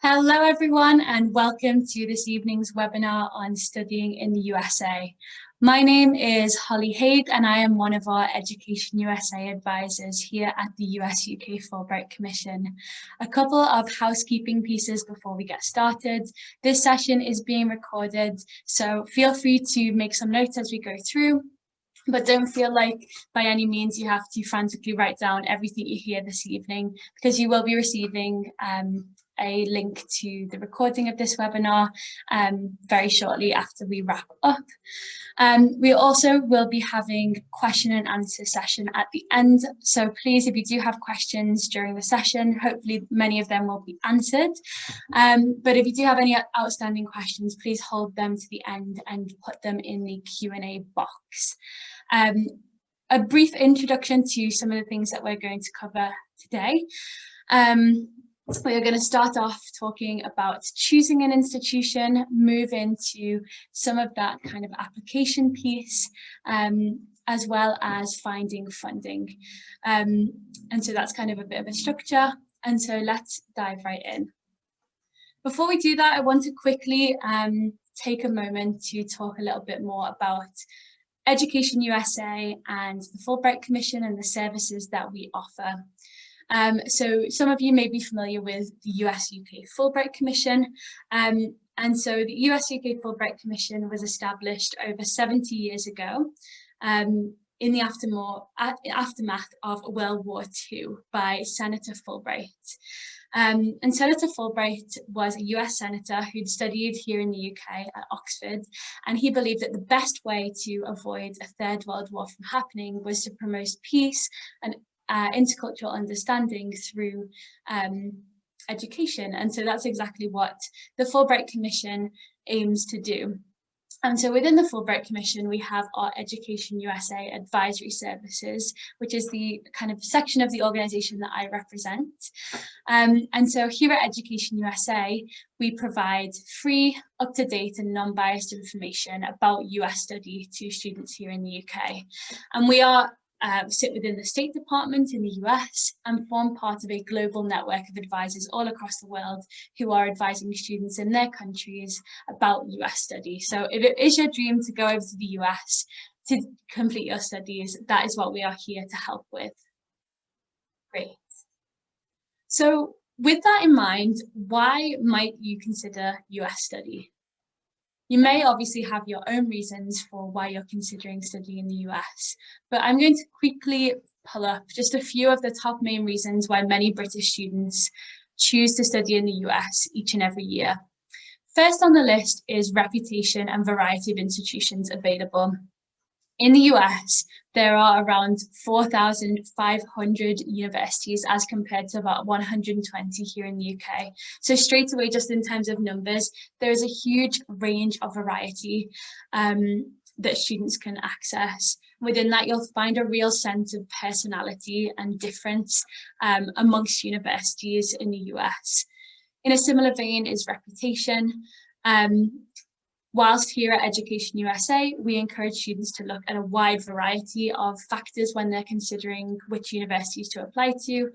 Hello everyone and welcome to this evening's webinar on studying in the USA. My name is Holly Haig and I am one of our Education USA advisors here at the US-UK Fulbright Commission. A couple of housekeeping pieces before we get started. This session is being recorded, so feel free to make some notes as we go through. But don't feel like by any means you have to frantically write down everything you hear this evening, because you will be receiving a link to the recording of this webinar very shortly after we wrap up. We also will be having question and answer session at the end. So please, if you do have questions during the session, hopefully many of them will be answered. But if you do have any outstanding questions, please hold them to the end and put them in the Q&A box. A brief introduction to some of the things that we're going to cover today. We're going to start off talking about choosing an institution, move into some of that kind of application piece, as well as finding funding. And so that's kind of a bit of a structure. And so let's dive right in. Before we do that, I want to quickly take a moment to talk a little bit more about Education USA and the Fulbright Commission and the services that we offer. So some of you may be familiar with the US-UK Fulbright Commission. And so the US-UK Fulbright Commission was established over 70 years ago in the aftermath of World War II by Senator Fulbright. And Senator Fulbright was a US Senator who'd studied here in the UK at Oxford, and he believed that the best way to avoid a Third World War from happening was to promote peace and intercultural understanding through education. And so that's exactly what the Fulbright Commission aims to do. And so within the Fulbright Commission, we have our Education USA Advisory Services, which is the kind of section of the organization that I represent. And so here at Education USA, we provide free, up-to-date and non-biased information about US study to students here in the UK. And we sit within the State Department in the US and form part of a global network of advisors all across the world who are advising students in their countries about US study. So if it is your dream to go over to the US to complete your studies, that is what we are here to help with. Great. So with that in mind, why might you consider US study? You may obviously have your own reasons for why you're considering studying in the US, but I'm going to quickly pull up just a few of the top main reasons why many British students choose to study in the US each and every year. First on the list is reputation and variety of institutions available. In the US, there are around 4,500 universities as compared to about 120 here in the UK. So straight away, just in terms of numbers, there is a huge range of variety that students can access. Within that, you'll find a real sense of personality and difference amongst universities in the US. In a similar vein is reputation. Whilst here at Education USA, we encourage students to look at a wide variety of factors when they're considering which universities to apply to.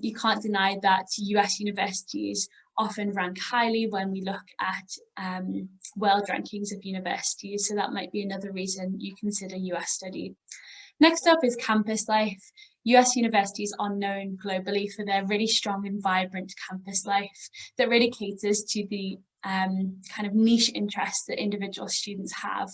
You can't deny that US universities often rank highly when we look at world rankings of universities, so that might be another reason you consider US study. Next up is campus life. US universities are known globally for their really strong and vibrant campus life that really caters to the kind of niche interests that individual students have.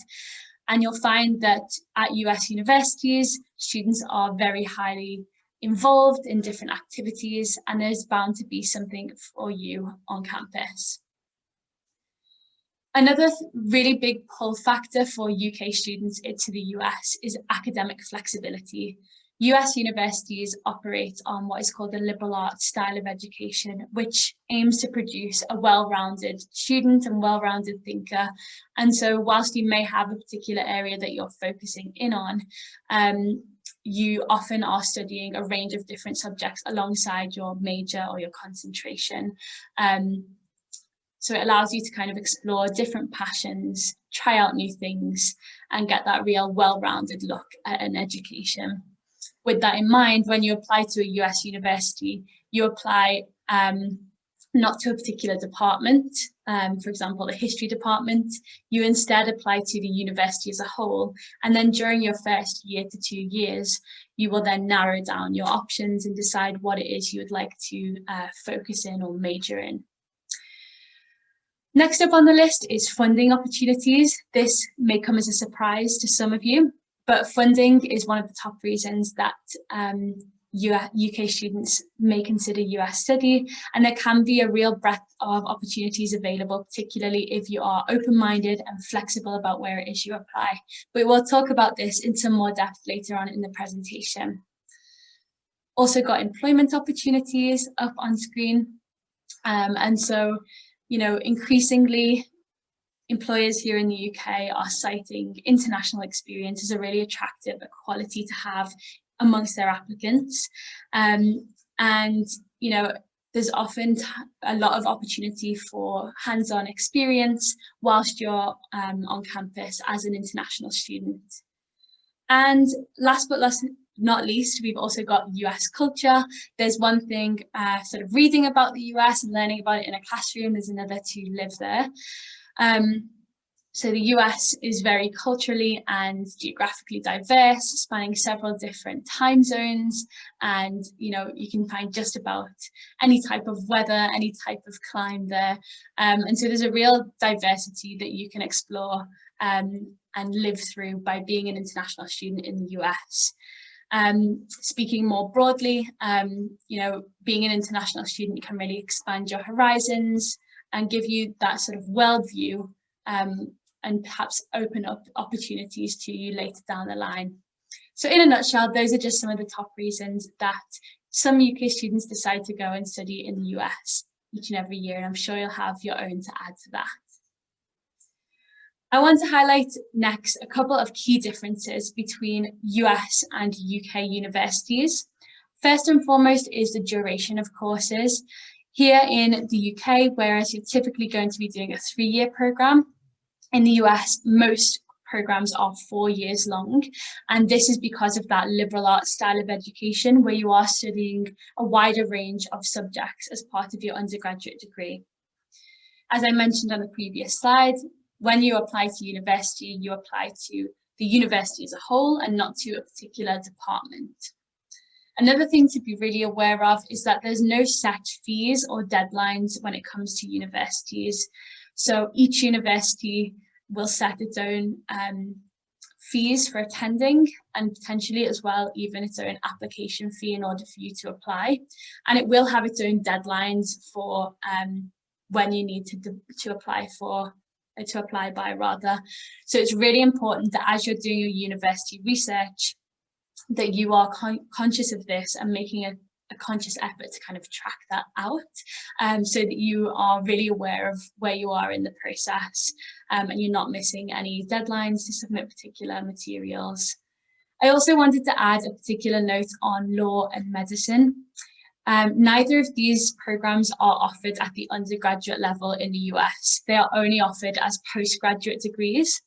And you'll find that at US universities, students are very highly involved in different activities, and there's bound to be something for you on campus. Another really big pull factor for UK students into the US is academic flexibility. US universities operate on what is called the liberal arts style of education, which aims to produce a well-rounded student and well-rounded thinker. And so whilst you may have a particular area that you're focusing in on, you often are studying a range of different subjects alongside your major or your concentration. So it allows you to kind of explore different passions, try out new things, and get that real well-rounded look at an education. With that in mind, when you apply to a US university, you apply not to a particular department, for example, the history department. You instead apply to the university as a whole. And then during your first year to 2 years, you will then narrow down your options and decide what it is you would like to focus in or major in. Next up on the list is funding opportunities. This may come as a surprise to some of you, but funding is one of the top reasons that UK students may consider US study, and there can be a real breadth of opportunities available, particularly if you are open-minded and flexible about where it is you apply. But we'll talk about this in some more depth later on in the presentation. Also got employment opportunities up on screen. And so, you know, increasingly employers here in the UK are citing international experience as a really attractive quality to have amongst their applicants. And, you know, there's often a lot of opportunity for hands-on experience whilst you're on campus as an international student. And last but not least, we've also got US culture. There's one thing sort of reading about the US and learning about it in a classroom. There's another to live there. So the US is very culturally and geographically diverse, spanning several different time zones, and you know, you can find just about any type of weather, any type of climate there, and so there's a real diversity that you can explore and live through by being an international student in the US. Speaking more broadly, you know, being an international student can really expand your horizons and give you that sort of world view, and perhaps open up opportunities to you later down the line. So in a nutshell, those are just some of the top reasons that some UK students decide to go and study in the US each and every year, and I'm sure you'll have your own to add to that. I want to highlight next a couple of key differences between US and UK universities. First and foremost is the duration of courses. Here in the UK, whereas you're typically going to be doing a 3-year programme, in the US, most programs are 4 years long, and this is because of that liberal arts style of education where you are studying a wider range of subjects as part of your undergraduate degree. As I mentioned on the previous slide, when you apply to university, you apply to the university as a whole and not to a particular department. Another thing to be really aware of is that there's no set fees or deadlines when it comes to universities. So each university will set its own fees for attending, and potentially as well even its own application fee in order for you to apply. And it will have its own deadlines for when you need to apply by rather. So it's really important that as you're doing your university research, that you are conscious of this and making a conscious effort to kind of track that out, so that you are really aware of where you are in the process, and you're not missing any deadlines to submit particular materials. I also wanted to add a particular note on law and medicine. Neither of these programs are offered at the undergraduate level in the US. They are only offered as postgraduate degrees.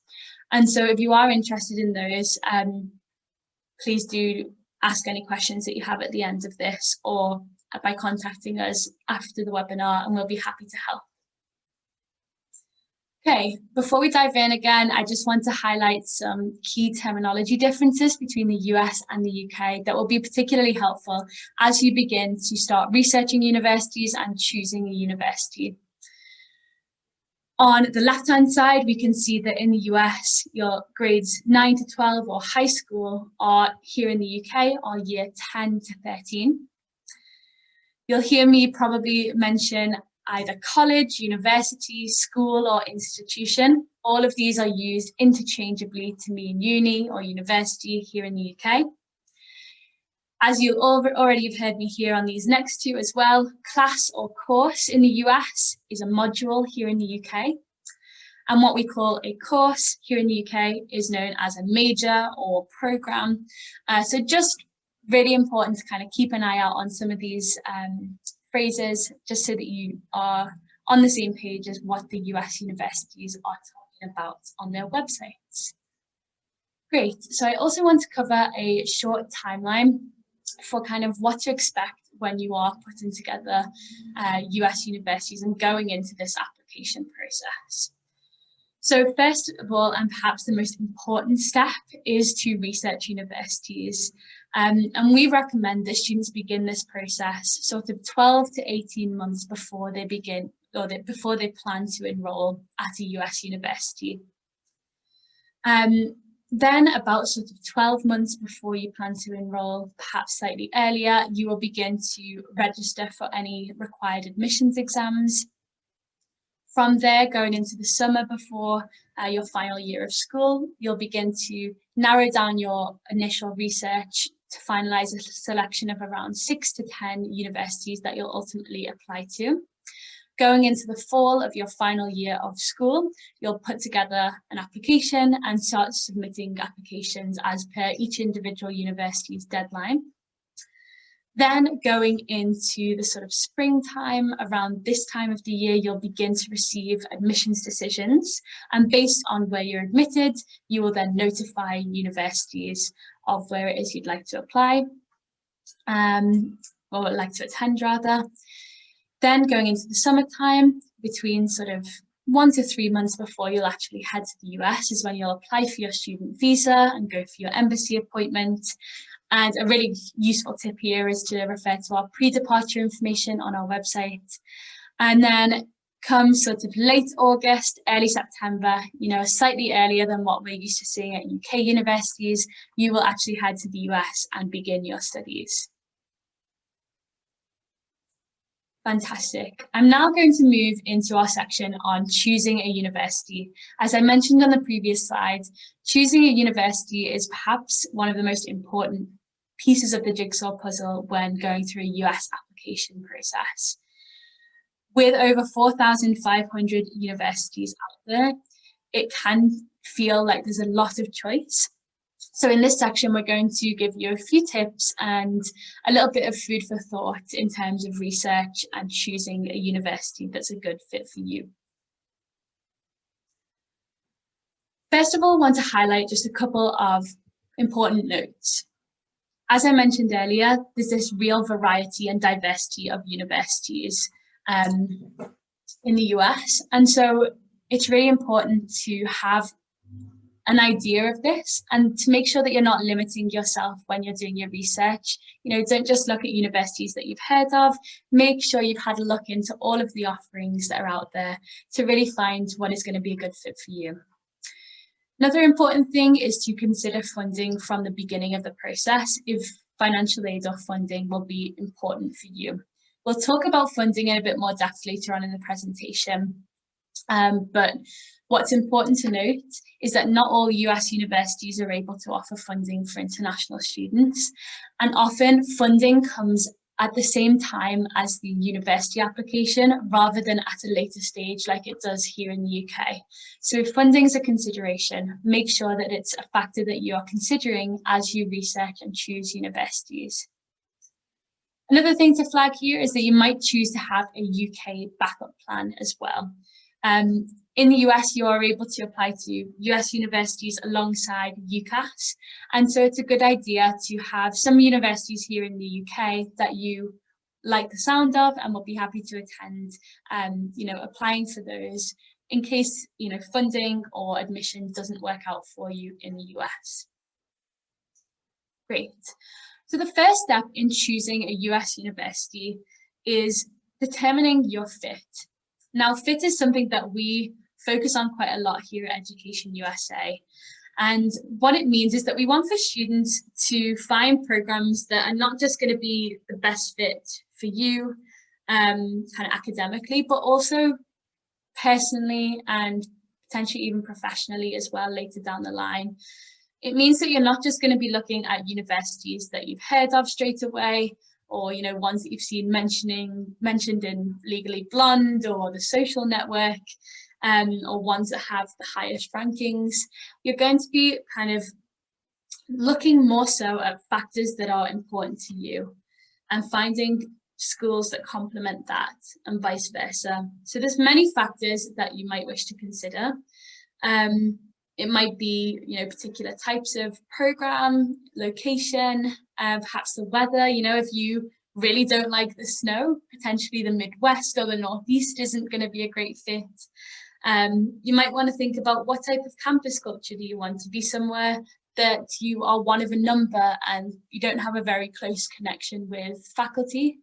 And so if you are interested in those, please do ask any questions that you have at the end of this, or by contacting us after the webinar, and we'll be happy to help. Okay, before we dive in again, I just want to highlight some key terminology differences between the US and the UK that will be particularly helpful as you begin to start researching universities and choosing a university. On the left-hand side, we can see that in the US, your grades 9 to 12 or high school are here in the UK are year 10 to 13. You'll hear me probably mention either college, university, school, or institution. All of these are used interchangeably to mean uni or university here in the UK. As you already have heard me here on these next two as well, class or course in the US is a module here in the UK. And what we call a course here in the UK is known as a major or programme. So just really important to kind of keep an eye out on some of these phrases, just so that you are on the same page as what the US universities are talking about on their websites. Great, so I also want to cover a short timeline for kind of what to expect when you are putting together US universities and going into this application process. So first of all, and perhaps the most important step, is to research universities. And we recommend that students begin this process sort of 12 to 18 months before they begin, or before they plan to enroll at a US university. Then about sort of 12 months before you plan to enroll, perhaps slightly earlier, you will begin to register for any required admissions exams. From there, going into the summer before your final year of school, you'll begin to narrow down your initial research to finalize a selection of around 6 to 10 universities that you'll ultimately apply to. Going into the fall of your final year of school, you'll put together an application and start submitting applications as per each individual university's deadline. Then going into the sort of springtime, around this time of the year, you'll begin to receive admissions decisions. And based on where you're admitted, you will then notify universities of where it is you'd like to apply, or like to attend rather. Then going into the summertime, between sort of 1 to 3 months before you'll actually head to the US is when you'll apply for your student visa and go for your embassy appointment. And a really useful tip here is to refer to our pre-departure information on our website. And then come sort of late August, early September, slightly earlier than what we're used to seeing at UK universities, you will actually head to the US and begin your studies. Fantastic. I'm now going to move into our section on choosing a university. As I mentioned on the previous slide, choosing a university is perhaps one of the most important pieces of the jigsaw puzzle when going through a US application process. With over 4,500 universities out there, it can feel like there's a lot of choice. So in this section, we're going to give you a few tips and a little bit of food for thought in terms of research and choosing a university that's a good fit for you. First of all, I want to highlight just a couple of important notes. As I mentioned earlier, there's this real variety and diversity of universities in the US. And so it's really important to have an idea of this and to make sure that you're not limiting yourself when you're doing your research. Don't just look at universities that you've heard of. Make sure you've had a look into all of the offerings that are out there to really find what is going to be a good fit for you. Another important thing is to consider funding from the beginning of the process if financial aid or funding will be important for you. We'll talk about funding in a bit more depth later on in the presentation, but what's important to note is that not all US universities are able to offer funding for international students, and often funding comes at the same time as the university application rather than at a later stage like it does here in the UK. So if funding is a consideration, make sure that it's a factor that you are considering as you research and choose universities. Another thing to flag here is that you might choose to have a UK backup plan as well. In the US, you are able to apply to US universities alongside UCAS. And so it's a good idea to have some universities here in the UK that you like the sound of and will be happy to attend, applying for those in case, funding or admission doesn't work out for you in the US. Great. So the first step in choosing a US university is determining your fit. Now, fit is something that we focus on quite a lot here at Education USA. And what it means is that we want for students to find programs that are not just going to be the best fit for you, kind of academically, but also personally and potentially even professionally as well later down the line. It means that you're not just going to be looking at universities that you've heard of straight away, or ones that you've seen mentioned in Legally Blonde or The Social Network, or ones that have the highest rankings. You're going to be kind of looking more so at factors that are important to you and finding schools that complement that and vice versa. So there's many factors that you might wish to consider. It might be, particular types of program, location, perhaps the weather. If you really don't like the snow, potentially the Midwest or the Northeast isn't going to be a great fit. You might want to think about what type of campus culture do you want. To be somewhere that you are one of a number and you don't have a very close connection with faculty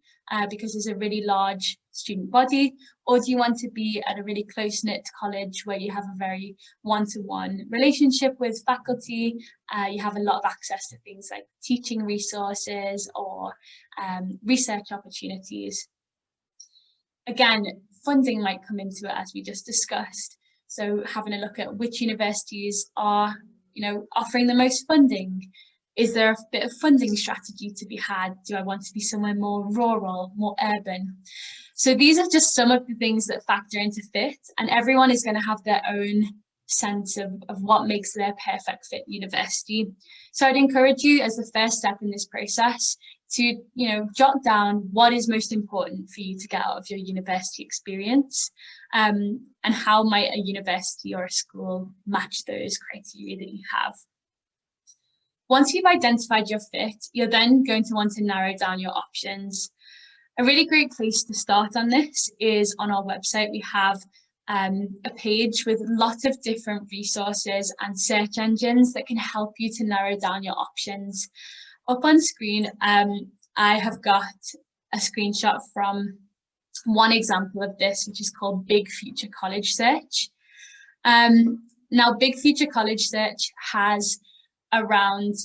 because there's a really large student body, or do you want to be at a really close-knit college where you have a very one-to-one relationship with faculty, you have a lot of access to things like teaching resources or research opportunities. Again, funding might come into it, as we just discussed. So having a look at which universities are, offering the most funding. Is there a bit of funding strategy to be had? Do I want to be somewhere more rural, more urban? So these are just some of the things that factor into fit, and everyone is going to have their own sense of what makes their perfect fit university. So I'd encourage you, as the first step in this process, to jot down what is most important for you to get out of your university experience, and how might a university or a school match those criteria that you have. Once you've identified your fit, you're then going to want to narrow down your options. A really great place to start on this is on our website. We have a page with lots of different resources and search engines that can help you to narrow down your options. Up on screen, I have got a screenshot from one example of this, which is called Big Future College Search. Now, Big Future College Search has around,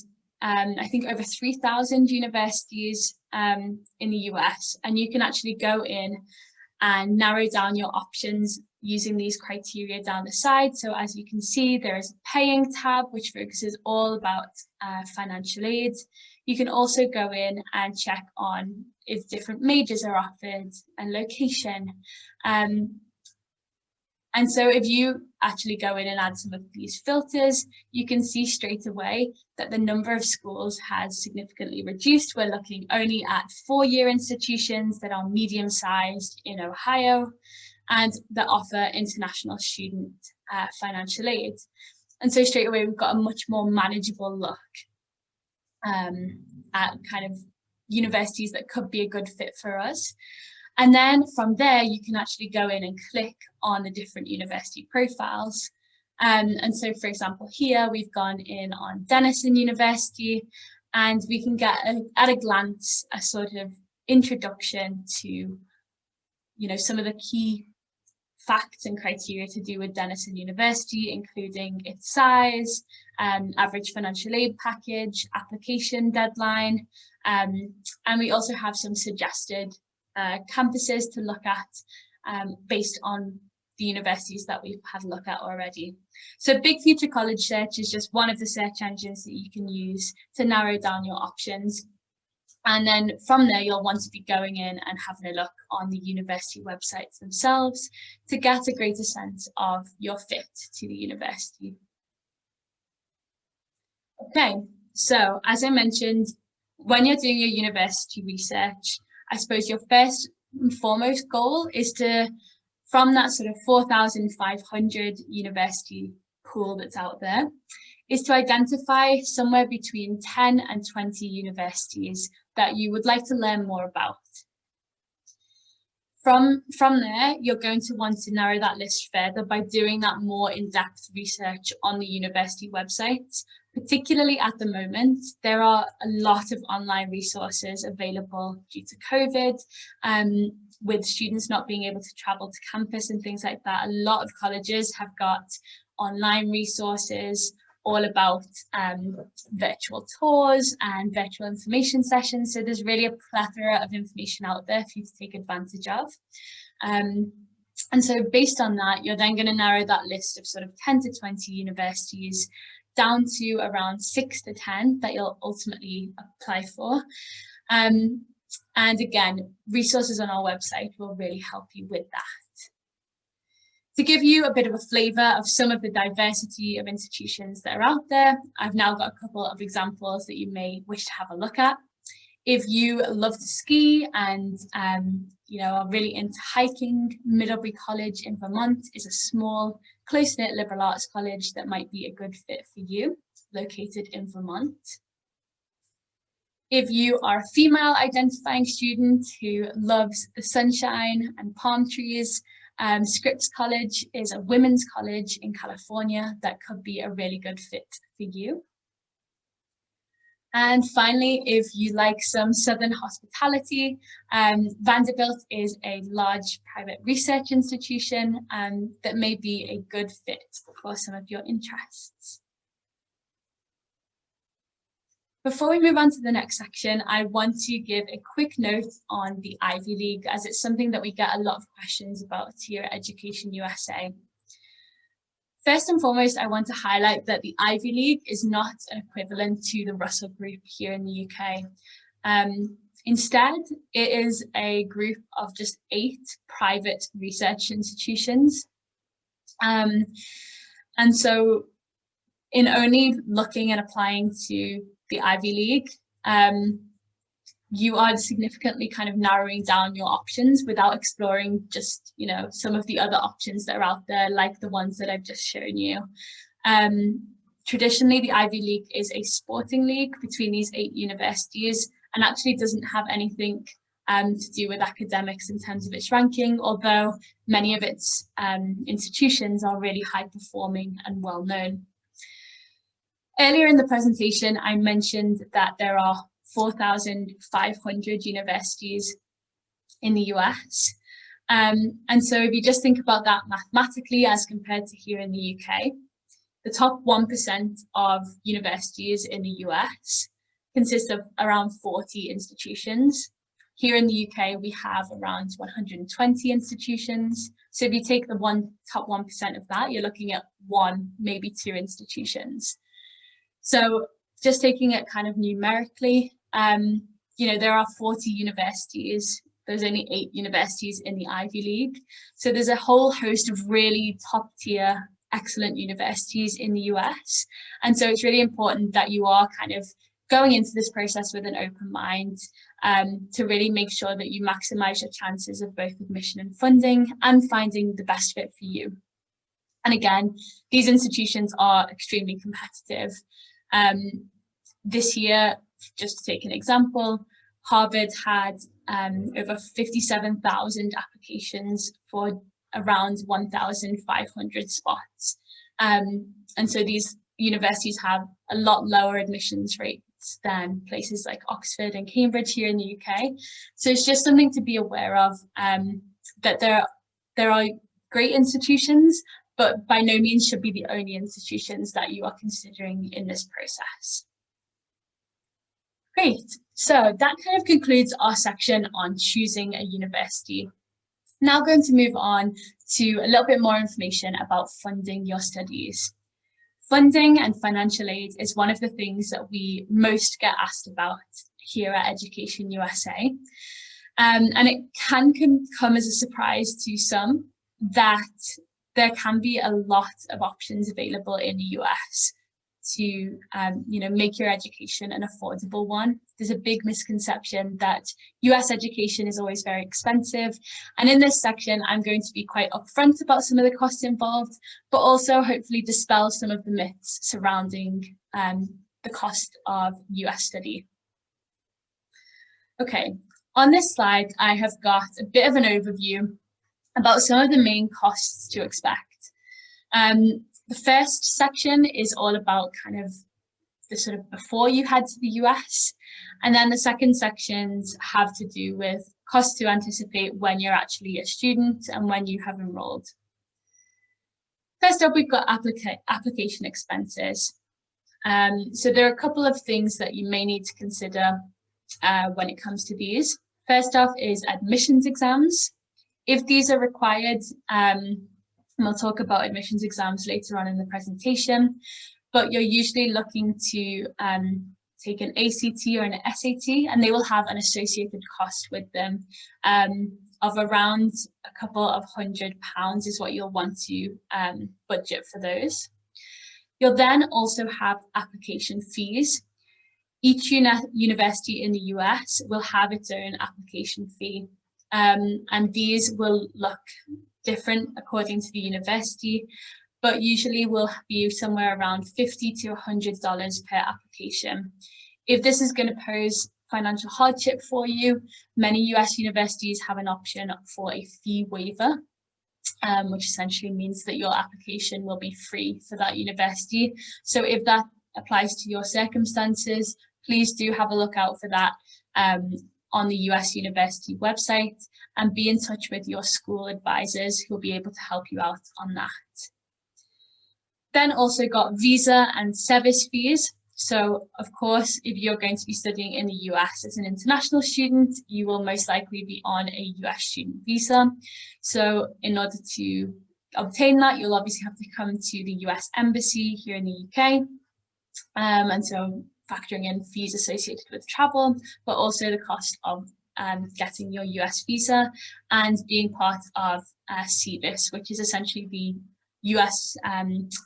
I think, over 3,000 universities in the US, and you can actually go in and narrow down your options using these criteria down the side. So as you can see, there is a paying tab, which focuses all about financial aid. You can also go in and check on if different majors are offered and location. And so if you actually go in and add some of these filters, you can see straight away that the number of schools has significantly reduced. We're looking only at 4-year institutions that are medium-sized in Ohio and that offer international student financial aid. And so straight away, we've got a much more manageable look at kind of universities that could be a good fit for us. And then from there, you can actually go in and click on the different university profiles. And so, for example, here we've gone in on Denison University, and we can get at a glance a sort of introduction to, some of the key facts and criteria to do with Denison University, including its size, average financial aid package, application deadline, and we also have some suggested campuses to look at based on the universities that we've had a look at already. So Big Future College Search is just one of the search engines that you can use to narrow down your options. And then from there, you'll want to be going in and having a look on the university websites themselves to get a greater sense of your fit to the university. Okay, so as I mentioned, when you're doing your university research, I suppose your first and foremost goal is to, from that sort of 4,500 university pool that's out there, is to identify somewhere between 10 and 20 universities that you would like to learn more about. From there, you're going to want to narrow that list further by doing that more in-depth research on the university websites. Particularly at the moment, there are a lot of online resources available due to COVID, with students not being able to travel to campus and things like that. A lot of colleges have got online resources all about virtual tours and virtual information sessions. So there's really a plethora of information out there for you to take advantage of. And so based on that, you're then going to narrow that list of sort of 10 to 20 universities down to around 6 to 10 that you'll ultimately apply for. And again, resources on our website will really help you with that. To give you a bit of a flavour of some of the diversity of institutions that are out there, I've now got a couple of examples that you may wish to have a look at. If you love to ski and are really into hiking, Middlebury College in Vermont is a small close-knit liberal arts college that might be a good fit for you, located in Vermont. If you are a female identifying student who loves the sunshine and palm trees, Scripps College is a women's college in California that could be a really good fit for you. And finally, if you like some Southern hospitality, Vanderbilt is a large private research institution that may be a good fit for some of your interests. Before we move on to the next section, I want to give a quick note on the Ivy League, as it's something that we get a lot of questions about here at Education USA. First and foremost, I want to highlight that the Ivy League is not an equivalent to the Russell Group here in the UK. Instead, it is a group of just 8 private research institutions. And so in only looking and applying to the Ivy League, you are significantly kind of narrowing down your options without exploring just, some of the other options that are out there, like the ones that I've just shown you. Traditionally, the Ivy League is a sporting league between these 8 universities and actually doesn't have anything to do with academics in terms of its ranking, although many of its institutions are really high performing and well known. Earlier in the presentation, I mentioned that there are 4,500 universities in the US. And so if you just think about that mathematically as compared to here in the UK, the top 1% of universities in the US consist of around 40 institutions. Here in the UK, we have around 120 institutions. So if you take the top 1% of that, you're looking at 1, maybe 2 institutions. So just taking it kind of numerically, there are 40 universities. There's only 8 universities in the Ivy League. So there's a whole host of really top tier, excellent universities in the US. And so it's really important that you are kind of going into this process with an open mind to really make sure that you maximize your chances of both admission and funding and finding the best fit for you. And again, these institutions are extremely competitive. This year, just to take an example, Harvard had over 57,000 applications for around 1,500 spots. And so these universities have a lot lower admissions rates than places like Oxford and Cambridge here in the UK. So it's just something to be aware of, that there are great institutions, but by no means should be the only institutions that you are considering in this process. Great, so that kind of concludes our section on choosing a university. Now going to move on to a little bit more information about funding your studies. Funding and financial aid is one of the things that we most get asked about here at Education USA. And it can come as a surprise to some that there can be a lot of options available in the US to make your education an affordable one. There's a big misconception that US education is always very expensive. And in this section, I'm going to be quite upfront about some of the costs involved, but also hopefully dispel some of the myths surrounding the cost of US study. Okay, on this slide, I have got a bit of an overview about some of the main costs to expect. The first section is all about kind of the sort of before you head to the US. And then the second sections have to do with costs to anticipate when you're actually a student and when you have enrolled. First up, we've got application expenses. So there are a couple of things that you may need to consider when it comes to these. First off is admissions exams. If these are required, and we'll talk about admissions exams later on in the presentation, but you're usually looking to take an ACT or an SAT, and they will have an associated cost with them of around a couple of £100 is what you'll want to budget for those. You'll then also have application fees. Each university in the US will have its own application fee, and these will look different according to the university, but usually will be somewhere around $50 to $100 per application. If this is going to pose financial hardship for you, many US universities have an option for a fee waiver, which essentially means that your application will be free for that university. So if that applies to your circumstances, please do have a look out for that on the US University website, and be in touch with your school advisors who will be able to help you out on that. Then also got visa and service fees. So of course, if you're going to be studying in the US as an international student, you will most likely be on a US student visa. So in order to obtain that, you'll obviously have to come to the US Embassy here in the UK. And so factoring in fees associated with travel, but also the cost of getting your US visa and being part of CBIS, which is essentially the US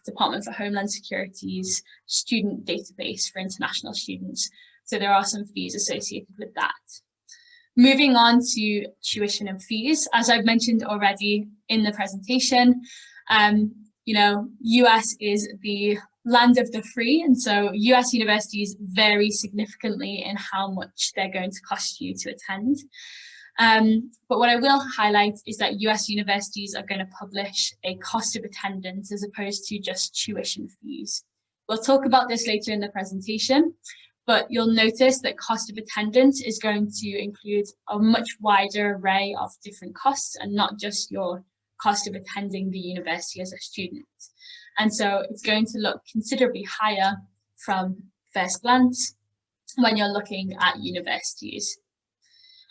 Department for Homeland Security's student database for international students. So there are some fees associated with that. Moving on to tuition and fees, as I've mentioned already in the presentation, US is the land of the free, and so US universities vary significantly in how much they're going to cost you to attend. But what I will highlight is that US universities are going to publish a cost of attendance as opposed to just tuition fees. We'll talk about this later in the presentation, but you'll notice that cost of attendance is going to include a much wider array of different costs and not just your cost of attending the university as a student. And so it's going to look considerably higher from first glance when you're looking at universities.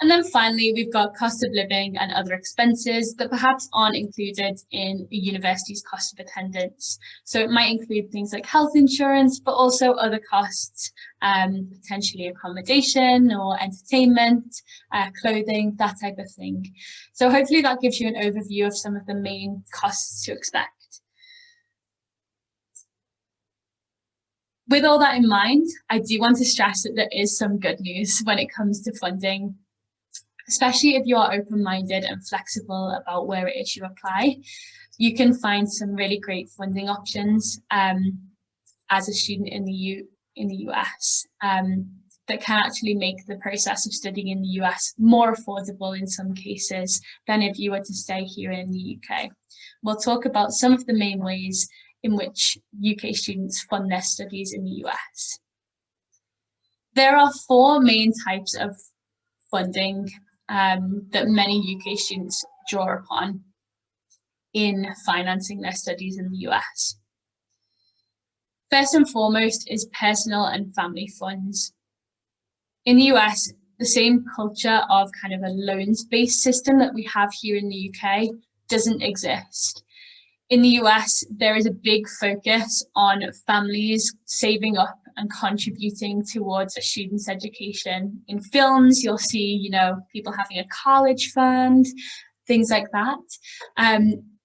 And then finally, we've got cost of living and other expenses that perhaps aren't included in a university's cost of attendance. So it might include things like health insurance, but also other costs, potentially accommodation or entertainment, clothing, that type of thing. So hopefully that gives you an overview of some of the main costs to expect. With all that in mind, I do want to stress that there is some good news when it comes to funding, especially if you are open-minded and flexible about where it is you apply. You can find some really great funding options as a student in the US that can actually make the process of studying in the US more affordable in some cases than if you were to stay here in the UK. We'll talk about some of the main ways in which UK students fund their studies in the US. There are four main types of funding that many UK students draw upon in financing their studies in the US. First and foremost is personal and family funds. In the US, the same culture of kind of a loans-based system that we have here in the UK doesn't exist. In the US, there is a big focus on families saving up and contributing towards a student's education. In films, you'll see, people having a college fund, things like that.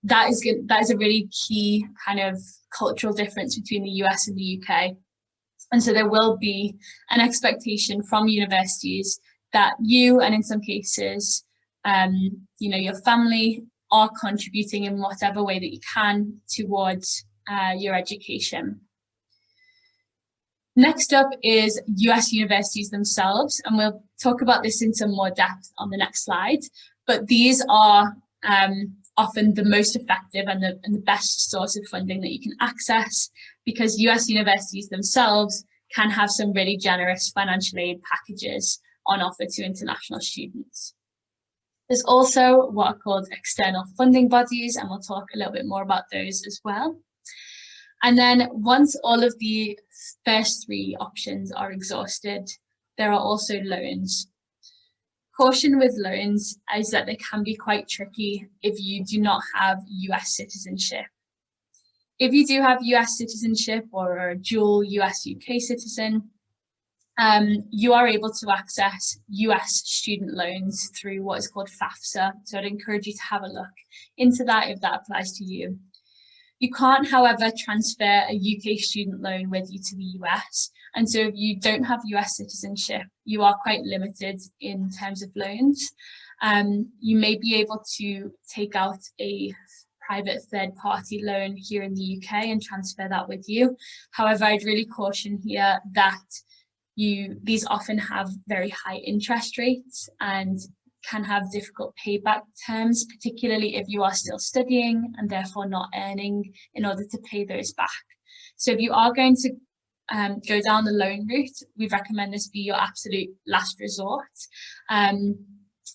That is a really key kind of cultural difference between the US and the UK. And so there will be an expectation from universities that you, and in some cases, your family, are contributing in whatever way that you can towards your education. Next up is US universities themselves, and we'll talk about this in some more depth on the next slide, but these are often the most effective and the best source of funding that you can access, because US universities themselves can have some really generous financial aid packages on offer to international students. There's also what are called external funding bodies, and we'll talk a little bit more about those as well. And then once all of the first three options are exhausted, there are also loans. Caution with loans is that they can be quite tricky if you do not have US citizenship. If you do have US citizenship or are a dual US-UK citizen, you are able to access US student loans through what is called FAFSA. So I'd encourage you to have a look into that if that applies to you. You can't, however, transfer a UK student loan with you to the US. And so if you don't have US citizenship, you are quite limited in terms of loans. You may be able to take out a private third-party loan here in the UK and transfer that with you. However, I'd really caution here that these often have very high interest rates and can have difficult payback terms, particularly if you are still studying and therefore not earning in order to pay those back. So if you are going to go down the loan route, we recommend this be your absolute last resort, and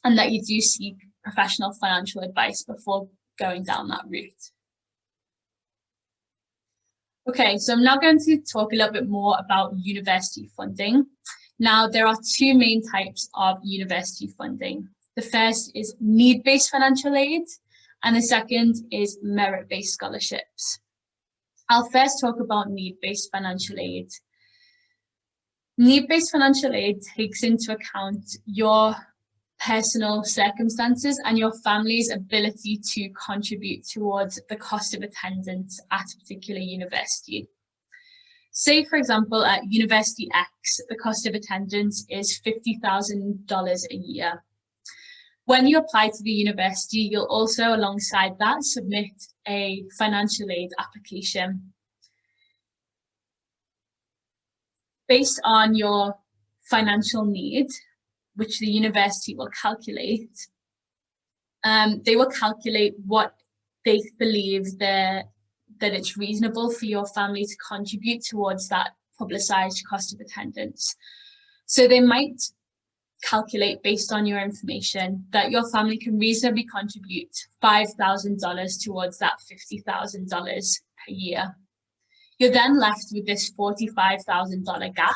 that you do seek professional financial advice before going down that route. Okay, so I'm now going to talk a little bit more about university funding. Now, there are two main types of university funding. The first is need-based financial aid, and the second is merit-based scholarships. I'll first talk about need-based financial aid. Need-based financial aid takes into account your personal circumstances and your family's ability to contribute towards the cost of attendance at a particular university. Say, for example, at University X, the cost of attendance is $50,000 a year. When you apply to the university, you'll also, alongside that, submit a financial aid application. Based on your financial need, which the university will calculate, they will calculate what they believe that it's reasonable for your family to contribute towards that publicised cost of attendance. So they might calculate, based on your information, that your family can reasonably contribute $5,000 towards that $50,000 per year. You're then left with this $45,000 gap,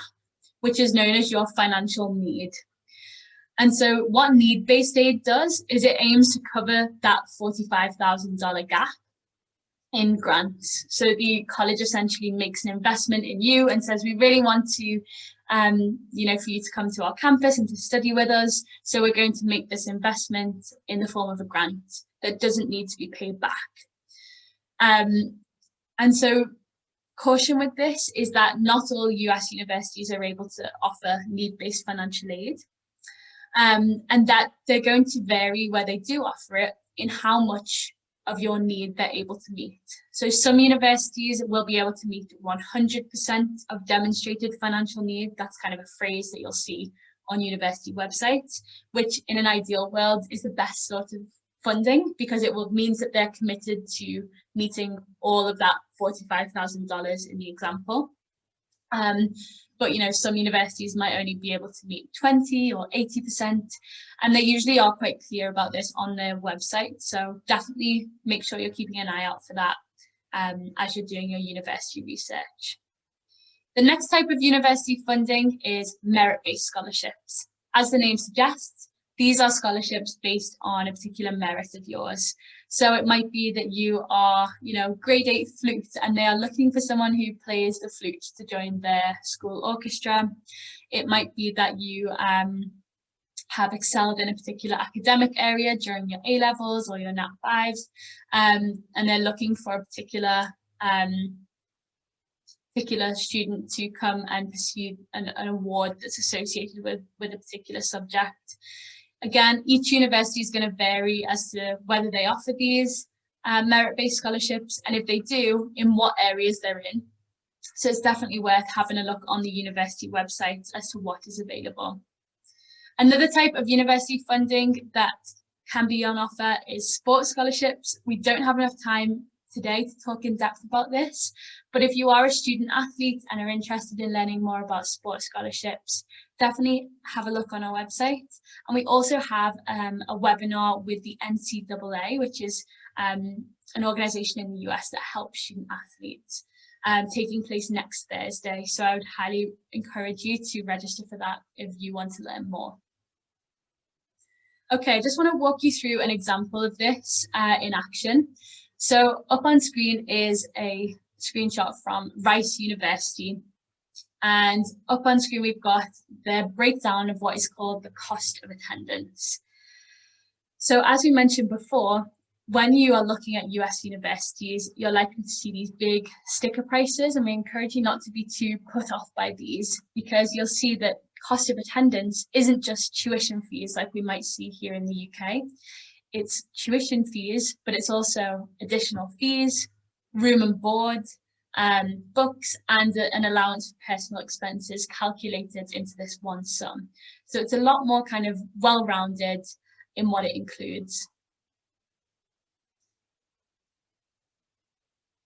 which is known as your financial need. And so what need-based aid does is it aims to cover that $45,000 gap in grants. So the college essentially makes an investment in you and says, we really want to, for you to come to our campus and to study with us. So we're going to make this investment in the form of a grant that doesn't need to be paid back. And so caution with this is that not all US universities are able to offer need-based financial aid. And that they're going to vary where they do offer it in how much of your need they're able to meet. So some universities will be able to meet 100% of demonstrated financial need. That's kind of a phrase that you'll see on university websites, which in an ideal world is the best sort of funding, because it means that they're committed to meeting all of that $45,000 in the example. But some universities might only be able to meet 20 or 80%, and they usually are quite clear about this on their website. So definitely make sure you're keeping an eye out for that as you're doing your university research. The next type of university funding is merit-based scholarships. As the name suggests, these are scholarships based on a particular merit of yours. So it might be that you are, grade 8 flute, and they are looking for someone who plays the flute to join their school orchestra. It might be that you have excelled in a particular academic area during your A-levels or your Nat 5s, and they're looking for a particular student to come and pursue an award that's associated with a particular subject. Again, each university is going to vary as to whether they offer these merit-based scholarships, and if they do, in what areas they're in. So it's definitely worth having a look on the university website as to what is available. Another type of university funding that can be on offer is sports scholarships. We don't have enough time today to talk in depth about this, but if you are a student athlete and are interested in learning more about sports scholarships, definitely have a look on our website. And we also have a webinar with the NCAA, which is an organisation in the US that helps student athletes, taking place next Thursday. So I would highly encourage you to register for that if you want to learn more. Okay, I just want to walk you through an example of this in action. So up on screen is a screenshot from Rice University. And up on screen, we've got the breakdown of what is called the cost of attendance. So as we mentioned before, when you are looking at US universities, you're likely to see these big sticker prices, and we encourage you not to be too put off by these, because you'll see that cost of attendance isn't just tuition fees like we might see here in the UK. it's tuition fees, but it's also additional fees, room and board, books, and an allowance for personal expenses calculated into this one sum. So it's a lot more kind of well-rounded in what it includes.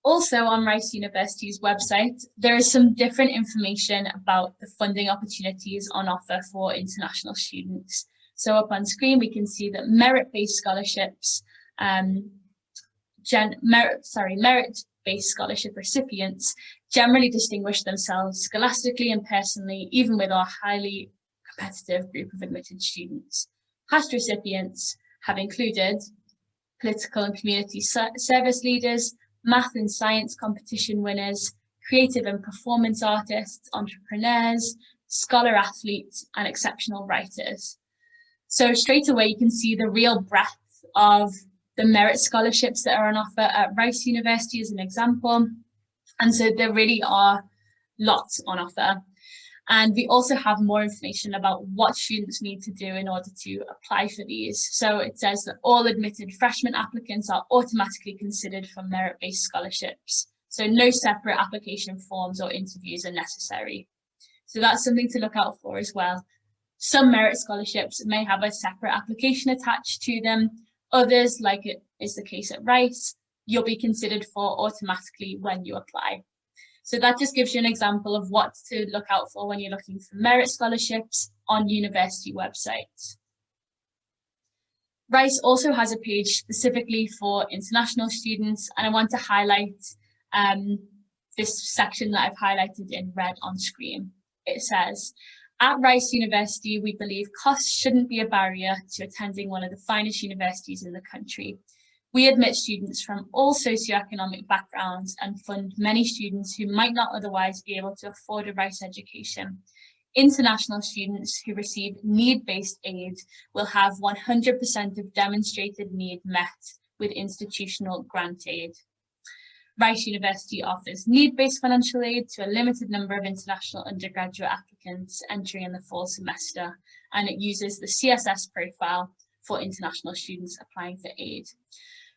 Also on Rice University's website, there is some different information about the funding opportunities on offer for international students. So up on screen, we can see that merit-based scholarships, merit-based scholarship recipients generally distinguish themselves scholastically and personally, even with our highly competitive group of admitted students. Past recipients have included political and community service leaders, math and science competition winners, creative and performance artists, entrepreneurs, scholar athletes, and exceptional writers. So straight away, you can see the real breadth of the merit scholarships that are on offer at Rice University as an example. And so there really are lots on offer. And we also have more information about what students need to do in order to apply for these. So it says that all admitted freshman applicants are automatically considered for merit-based scholarships. So no separate application forms or interviews are necessary. So that's something to look out for as well. Some merit scholarships may have a separate application attached to them. Others, like it is the case at Rice, you'll be considered for automatically when you apply. So that just gives you an example of what to look out for when you're looking for merit scholarships on university websites. Rice also has a page specifically for international students, and I want to highlight this section that I've highlighted in red on screen. It says, at Rice University, we believe costs shouldn't be a barrier to attending one of the finest universities in the country. We admit students from all socioeconomic backgrounds and fund many students who might not otherwise be able to afford a Rice education. International students who receive need-based aid will have 100% of demonstrated need met with institutional grant aid. Rice University offers need-based financial aid to a limited number of international undergraduate applicants entering in the fall semester, and it uses the CSS profile for international students applying for aid.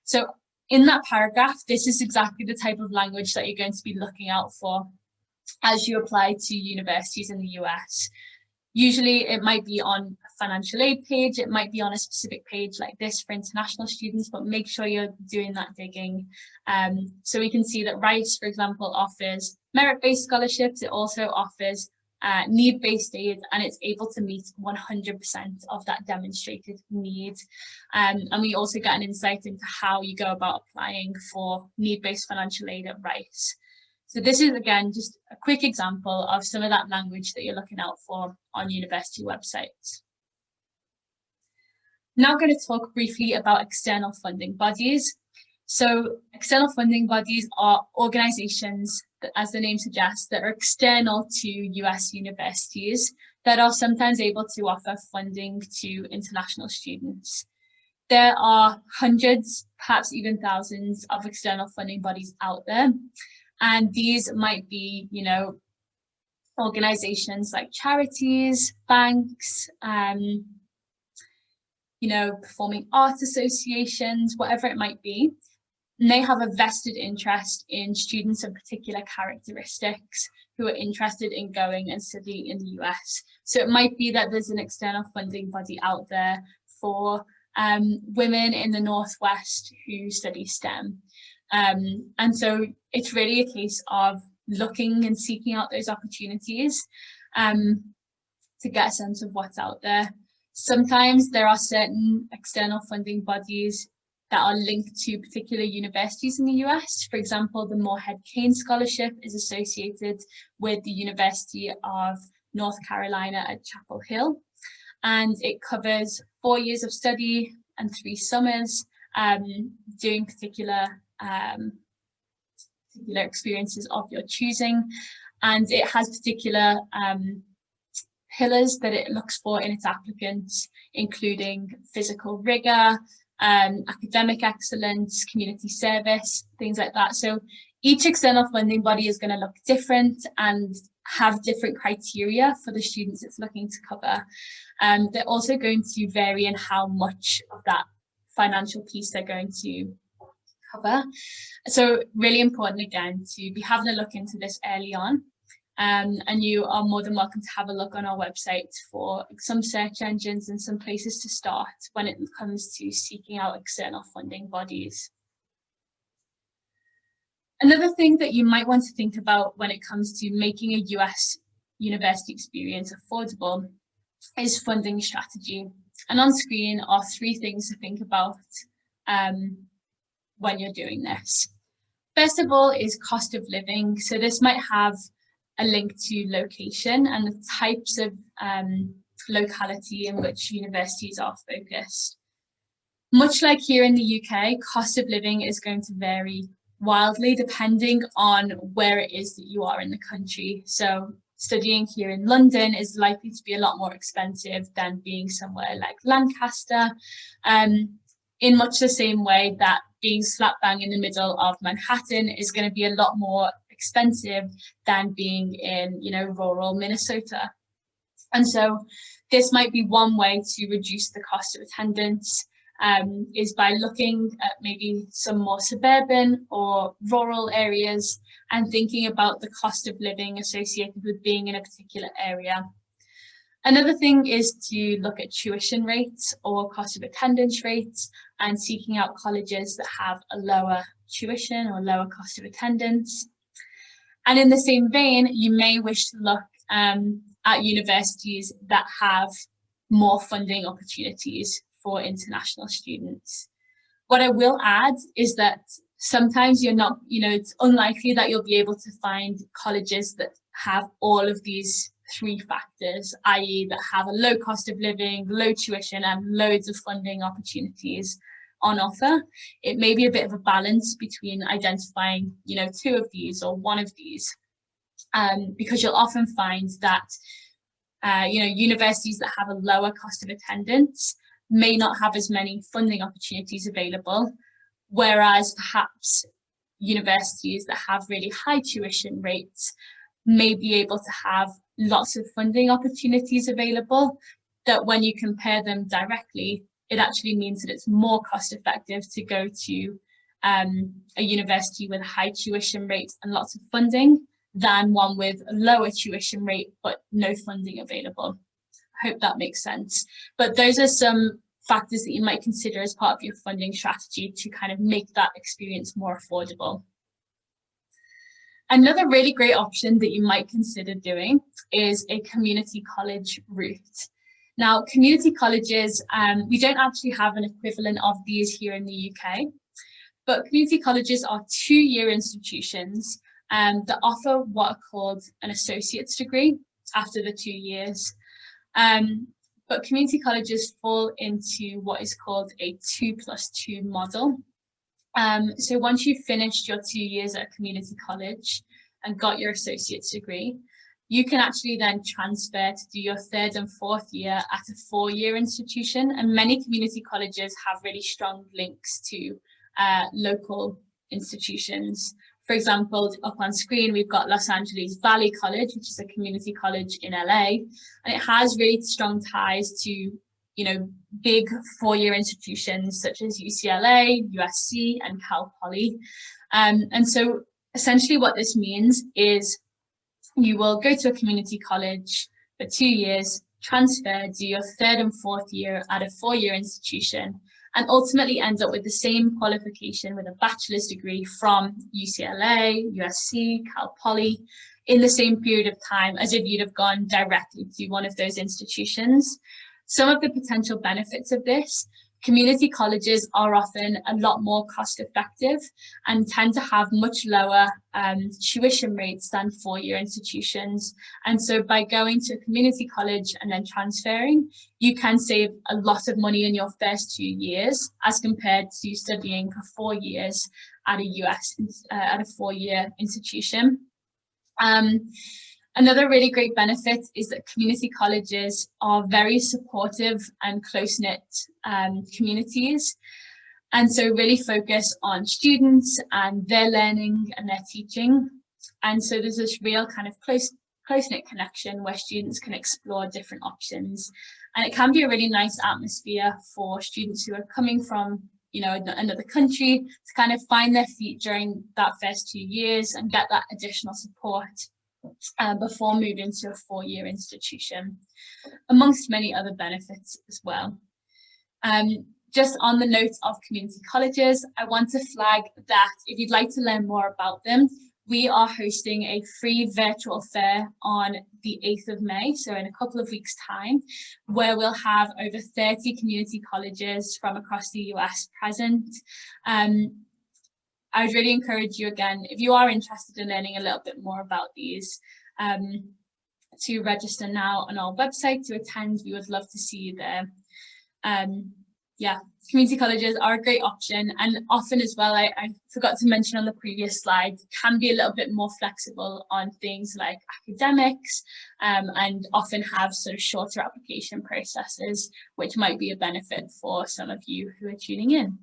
So in that paragraph, this is exactly the type of language that you're going to be looking out for as you apply to universities in the US. Usually it might be on a financial aid page, it might be on a specific page like this for international students, but make sure you're doing that digging. So we can see that Rice, for example, offers merit-based scholarships. It also offers need-based aid, and it's able to meet 100% of that demonstrated need. And we also get an insight into how you go about applying for need-based financial aid at Rice. So this is, again, just a quick example of some of that language that you're looking out for on university websites. Now I'm going to talk briefly about external funding bodies. So external funding bodies are organisations that, as the name suggests, that are external to US universities that are sometimes able to offer funding to international students. There are hundreds, perhaps even thousands of external funding bodies out there. And these might be, you know, organizations like charities, banks, you know, performing arts associations, whatever it might be. And they have a vested interest in students of particular characteristics who are interested in going and studying in the US. So it might be that there's an external funding body out there for women in the Northwest who study STEM. And so it's really a case of looking and seeking out those opportunities to get a sense of what's out there. Sometimes there are certain external funding bodies that are linked to particular universities in the US. For example, the Moorhead-Cain Scholarship is associated with the University of North Carolina at Chapel Hill, and it covers 4 years of study and 3 summers doing particular experiences of your choosing, and it has particular pillars that it looks for in its applicants, including physical rigor, academic excellence, community service, things like that. So each external funding body is going to look different and have different criteria for the students it's looking to cover. They're also going to vary in how much of that financial piece they're going to cover. So really important again to be having a look into this early on. And you are more than welcome to have a look on our website for some search engines and some places to start when it comes to seeking out external funding bodies. Another thing that you might want to think about when it comes to making a US university experience affordable is funding strategy. And on screen are 3 things to think about when you're doing this. First of all is cost of living. So this might have a link to location and the types of locality in which universities are focused. Much like here in the UK, cost of living is going to vary wildly depending on where it is that you are in the country. So studying here in London is likely to be a lot more expensive than being somewhere like Lancaster, in much the same way that being slap bang in the middle of Manhattan is going to be a lot more expensive than being in, rural Minnesota. And so this might be one way to reduce the cost of attendance, is by looking at maybe some more suburban or rural areas and thinking about the cost of living associated with being in a particular area. Another thing is to look at tuition rates or cost of attendance rates and seeking out colleges that have a lower tuition or lower cost of attendance. And in the same vein, you may wish to look at universities that have more funding opportunities for international students. What I will add is that sometimes you're not, it's unlikely that you'll be able to find colleges that have all of these 3 factors, i.e. that have a low cost of living, low tuition, and loads of funding opportunities on offer. It may be a bit of a balance between identifying, 2 of these or 1 of these, because you'll often find that, universities that have a lower cost of attendance may not have as many funding opportunities available, whereas perhaps universities that have really high tuition rates may be able to have lots of funding opportunities available, that when you compare them directly, it actually means that it's more cost effective to go to a university with a high tuition rate and lots of funding than one with a lower tuition rate but no funding available. I hope that makes sense. But those are some factors that you might consider as part of your funding strategy to kind of make that experience more affordable. Another really great option that you might consider doing is a community college route. Now, community colleges, we don't actually have an equivalent of these here in the UK, but community colleges are 2-year institutions that offer what are called an associate's degree after the 2 years. But community colleges fall into what is called a 2+2 model. So once you've finished your 2 years at a community college and got your associate's degree, you can actually then transfer to do your 3rd and 4th year at a 4-year institution. And many community colleges have really strong links to local institutions. For example, up on screen, we've got Los Angeles Valley College, which is a community college in LA, and it has really strong ties to, big 4-year institutions such as UCLA, USC, and Cal Poly. And so essentially what this means is you will go to a community college for 2 years, transfer, do your 3rd and 4th year at a 4-year institution, and ultimately end up with the same qualification with a bachelor's degree from UCLA, USC, Cal Poly in the same period of time as if you'd have gone directly to one of those institutions. Some of the potential benefits of this: community colleges are often a lot more cost effective and tend to have much lower tuition rates than 4-year institutions. And so by going to a community college and then transferring, you can save a lot of money in your first 2 years as compared to studying for 4 years at a 4-year institution. Another really great benefit is that community colleges are very supportive and close-knit communities, and so really focus on students and their learning and their teaching. And so there's this real kind of close close-knit connection where students can explore different options. And it can be a really nice atmosphere for students who are coming from, you know, another country to kind of find their feet during that first 2 years and get that additional support before moving to a 4-year institution, amongst many other benefits as well. Just on the note of community colleges, I want to flag that if you'd like to learn more about them, we are hosting a free virtual fair on the 8th of May, so in a couple of weeks' time, where we'll have over 30 community colleges from across the US present. I would really encourage you, again, if you are interested in learning a little bit more about these, to register now on our website to attend. We would love to see you there. Yeah, community colleges are a great option, and often as well, I forgot to mention on the previous slide, can be a little bit more flexible on things like academics, and often have sort of shorter application processes, which might be a benefit for some of you who are tuning in.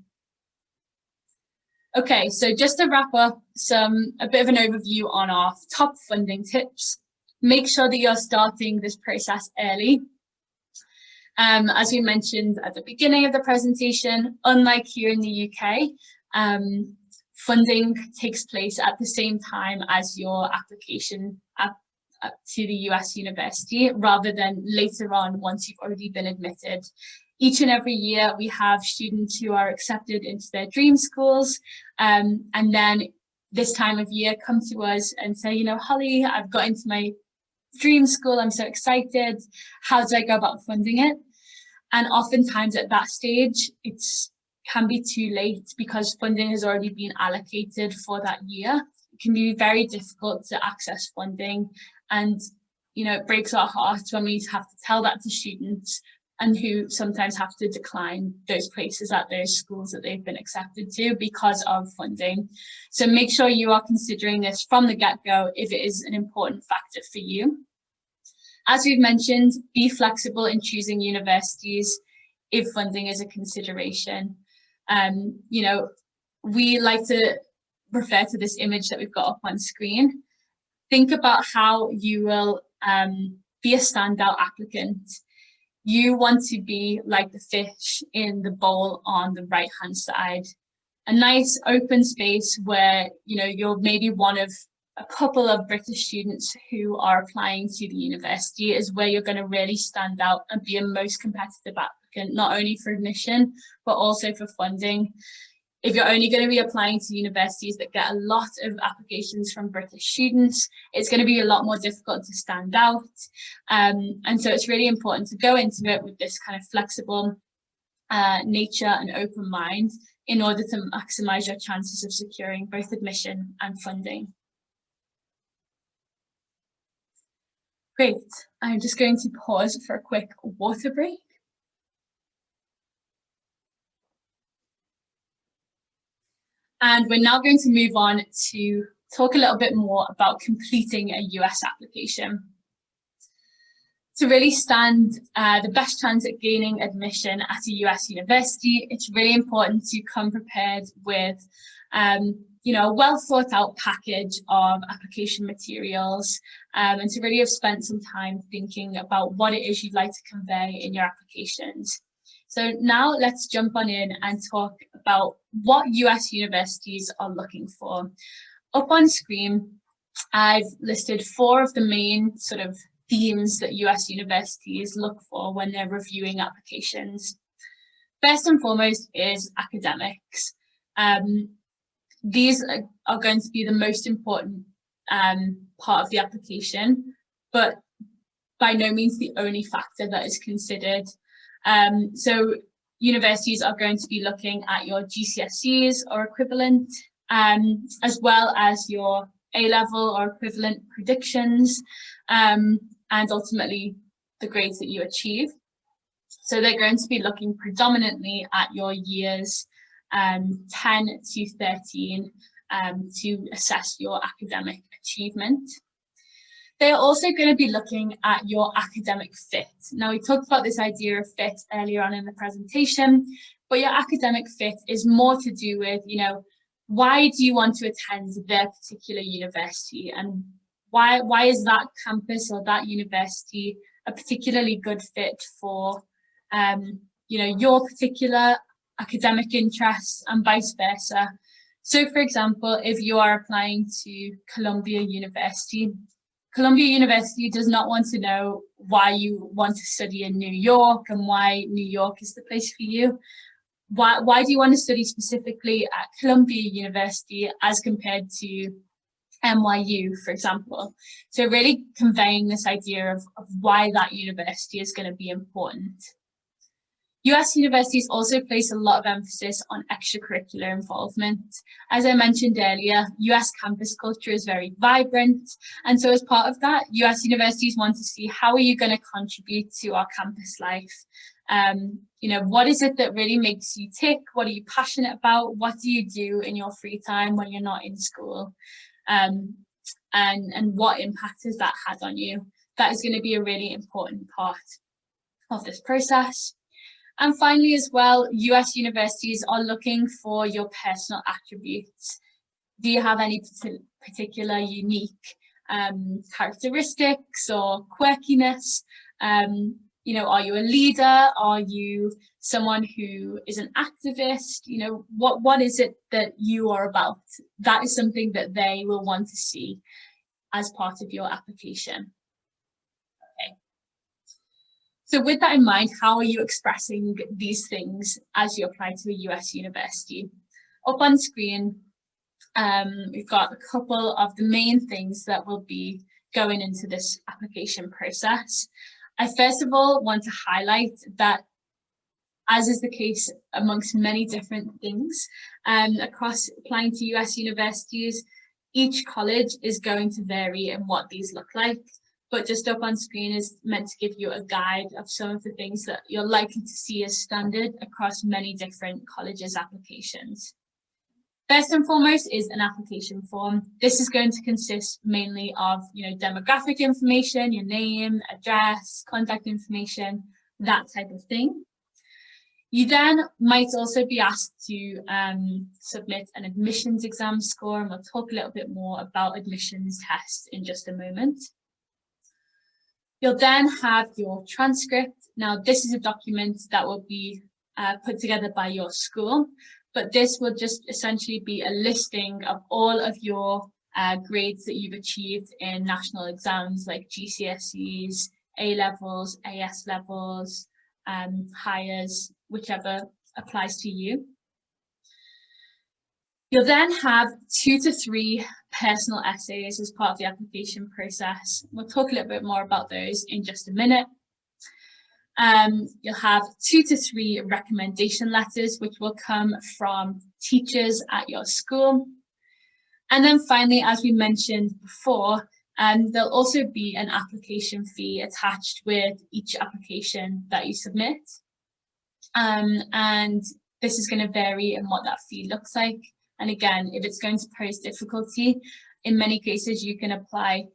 Okay, so just to wrap up, a bit of an overview on our top funding tips. Make sure that you're starting this process early. As we mentioned at the beginning of the presentation, unlike here in the UK, funding takes place at the same time as your application to the US university, rather than later on once you've already been admitted. Each and every year we have students who are accepted into their dream schools, and then this time of year come to us and say, you know, Holly, I've got into my dream school, I'm so excited, how do I go about funding it? And oftentimes at that stage, it can be too late because funding has already been allocated for that year. It can be very difficult to access funding, and you know, it breaks our hearts when we have to tell that to students, and who sometimes have to decline those places at those schools that they've been accepted to because of funding. So make sure you are considering this from the get-go if it is an important factor for you. As we've mentioned, be flexible in choosing universities if funding is a consideration. You know, we like to refer to this image that we've got up on screen. Think about how you will be a standout applicant. You want to be like the fish in the bowl on the right-hand side. A nice open space where, you know, you're maybe one of a couple of British students who are applying to the university is where you're going to really stand out and be a most competitive applicant, not only for admission, but also for funding. If you're only going to be applying to universities that get a lot of applications from British students, it's going to be a lot more difficult to stand out. And so it's really important to go into it with this kind of flexible nature and open mind in order to maximise your chances of securing both admission and funding. Great, I'm just going to pause for a quick water break. And we're now going to move on to talk a little bit more about completing a US application. To really stand the best chance at gaining admission at a US university, it's really important to come prepared with you know, a well thought out package of application materials, and to really have spent some time thinking about what it is you'd like to convey in your applications. So now let's jump on in and talk about what US universities are looking for. Up on screen, I've listed 4 of the main sort of themes that US universities look for when they're reviewing applications. First and foremost is academics. These are going to be the most important part of the application, but by no means the only factor that is considered. So universities are going to be looking at your GCSEs or equivalent, as well as your A-level or equivalent predictions, and ultimately the grades that you achieve. So they're going to be looking predominantly at your years 10 to 13 to assess your academic achievement. They're also going to be looking at your academic fit. Now, we talked about this idea of fit earlier on in the presentation, but your academic fit is more to do with, you know, why do you want to attend their particular university, and why is that campus or that university a particularly good fit for your particular academic interests and vice versa. So for example, if you are applying to Columbia University does not want to know why you want to study in New York and why New York is the place for you. Why do you want to study specifically at Columbia University as compared to NYU, for example? So really conveying this idea of why that university is going to be important. US universities also place a lot of emphasis on extracurricular involvement. As I mentioned earlier, US campus culture is very vibrant. And so as part of that, US universities want to see how are you going to contribute to our campus life? What is it that really makes you tick? What are you passionate about? What do you do in your free time when you're not in school? And what impact has that had on you? That is going to be a really important part of this process. And finally, as well, US universities are looking for your personal attributes. Do you have any particular unique characteristics or quirkiness? Are you a leader? Are you someone who is an activist? What is it that you are about? That is something that they will want to see as part of your application. So with that in mind, how are you expressing these things as you apply to a US university? Up on screen, we've got a couple of the main things that will be going into this application process. I first of all want to highlight that, as is the case amongst many different things, across applying to US universities, each college is going to vary in what these look like. But just up on screen is meant to give you a guide of some of the things that you're likely to see as standard across many different colleges' applications. First and foremost is an application form. This is going to consist mainly of, demographic information, your name, address, contact information, that type of thing. You then might also be asked to submit an admissions exam score, and we'll talk a little bit more about admissions tests in just a moment. You'll then have your transcript. Now, this is a document that will be put together by your school, but this will just essentially be a listing of all of your grades that you've achieved in national exams like GCSEs, A-levels, AS levels, Highers, whichever applies to you. You'll then have 2 to 3 personal essays as part of the application process. We'll talk a little bit more about those in just a minute. You'll have 2 to 3 recommendation letters, which will come from teachers at your school. And then finally, as we mentioned before, there'll also be an application fee attached with each application that you submit. And this is going to vary in what that fee looks like. And again, if it's going to pose difficulty, in many cases you can apply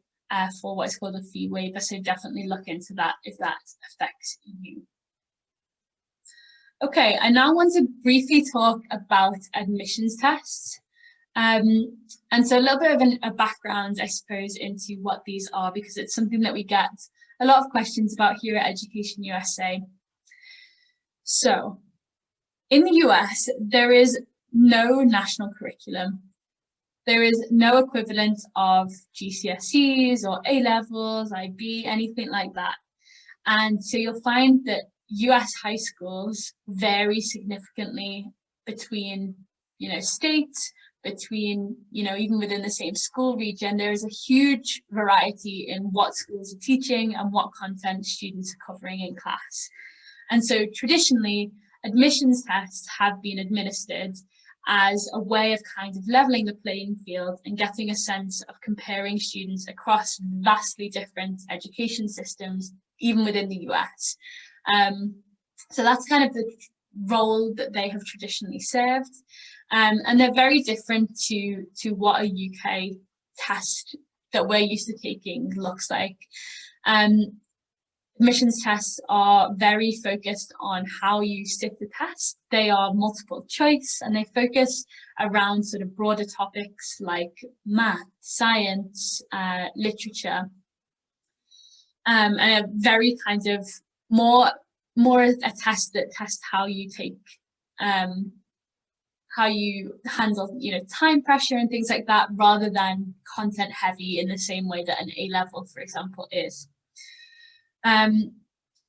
for what is called a fee waiver. So definitely look into that if that affects you. Okay, I now want to briefly talk about admissions tests. And so a little bit of a background, I suppose, into what these are, because it's something that we get a lot of questions about here at Education USA. So in the US, there is no national curriculum. There is no equivalent of GCSEs or A-levels, IB, anything like that. And so you'll find that US high schools vary significantly between, states, between, even within the same school region. There is a huge variety in what schools are teaching and what content students are covering in class. And so traditionally, admissions tests have been administered as a way of kind of leveling the playing field and getting a sense of comparing students across vastly different education systems, even within the US. So that's kind of the role that they have traditionally served. And they're very different to what a UK test that we're used to taking looks like. Admissions tests are very focused on how you sit the test. They are multiple choice and they focus around sort of broader topics like math, science, literature, and a very kind of more a test that tests how you take, how you handle, time pressure and things like that, rather than content heavy in the same way that an A-level, for example, is. When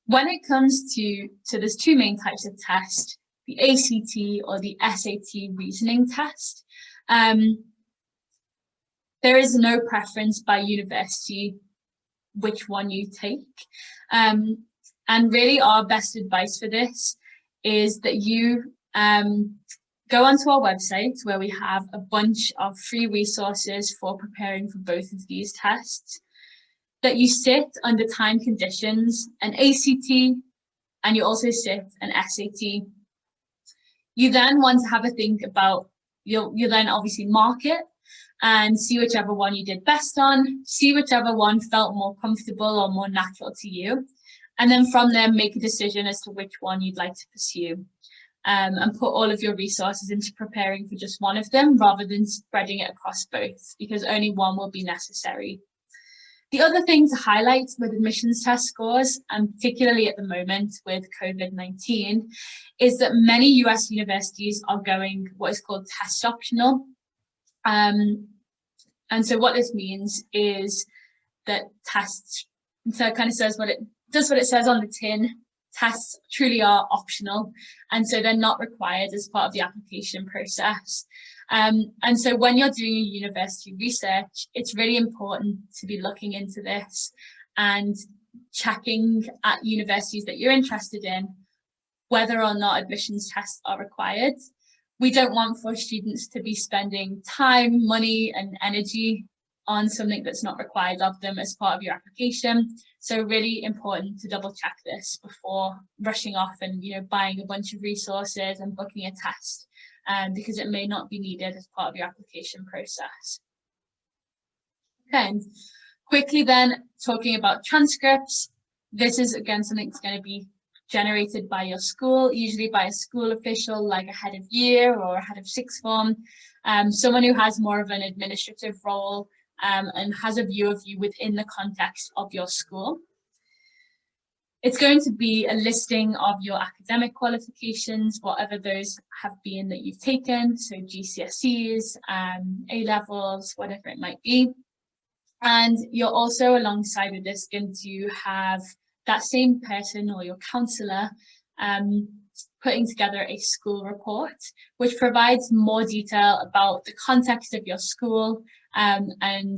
it comes to there's two main types of test, the ACT or the SAT reasoning test. There is no preference by university which one you take. And really our best advice for this is that you go onto our website where we have a bunch of free resources for preparing for both of these tests, that you sit under time conditions, an ACT, and you also sit an SAT. You then want to have a think about, you'll then obviously mark it and see whichever one you did best on, see whichever one felt more comfortable or more natural to you. And then from there, make a decision as to which one you'd like to pursue. And put all of your resources into preparing for just one of them rather than spreading it across both, because only one will be necessary. The other thing to highlight with admissions test scores, and particularly at the moment with COVID-19, is that many US universities are going what is called test optional. And so what this means is that tests, so it kind of says what it does, what it says on the tin. Tests truly are optional, and so they're not required as part of the application process. And so when you're doing your university research, it's really important to be looking into this and checking at universities that you're interested in whether or not admissions tests are required. We don't want for students to be spending time, money, and energy on something that's not required of them as part of your application. So really important to double check this before rushing off and buying a bunch of resources and booking a test, because it may not be needed as part of your application process. Okay, quickly then talking about transcripts. This is again something that's going to be generated by your school, usually by a school official like a head of year or a head of sixth form, someone who has more of an administrative role and has a view of you within the context of your school. It's going to be a listing of your academic qualifications, whatever those have been that you've taken, so GCSEs, A-levels, whatever it might be. And you're also, alongside with this, going to have that same person or your counsellor putting together a school report, which provides more detail about the context of your school, and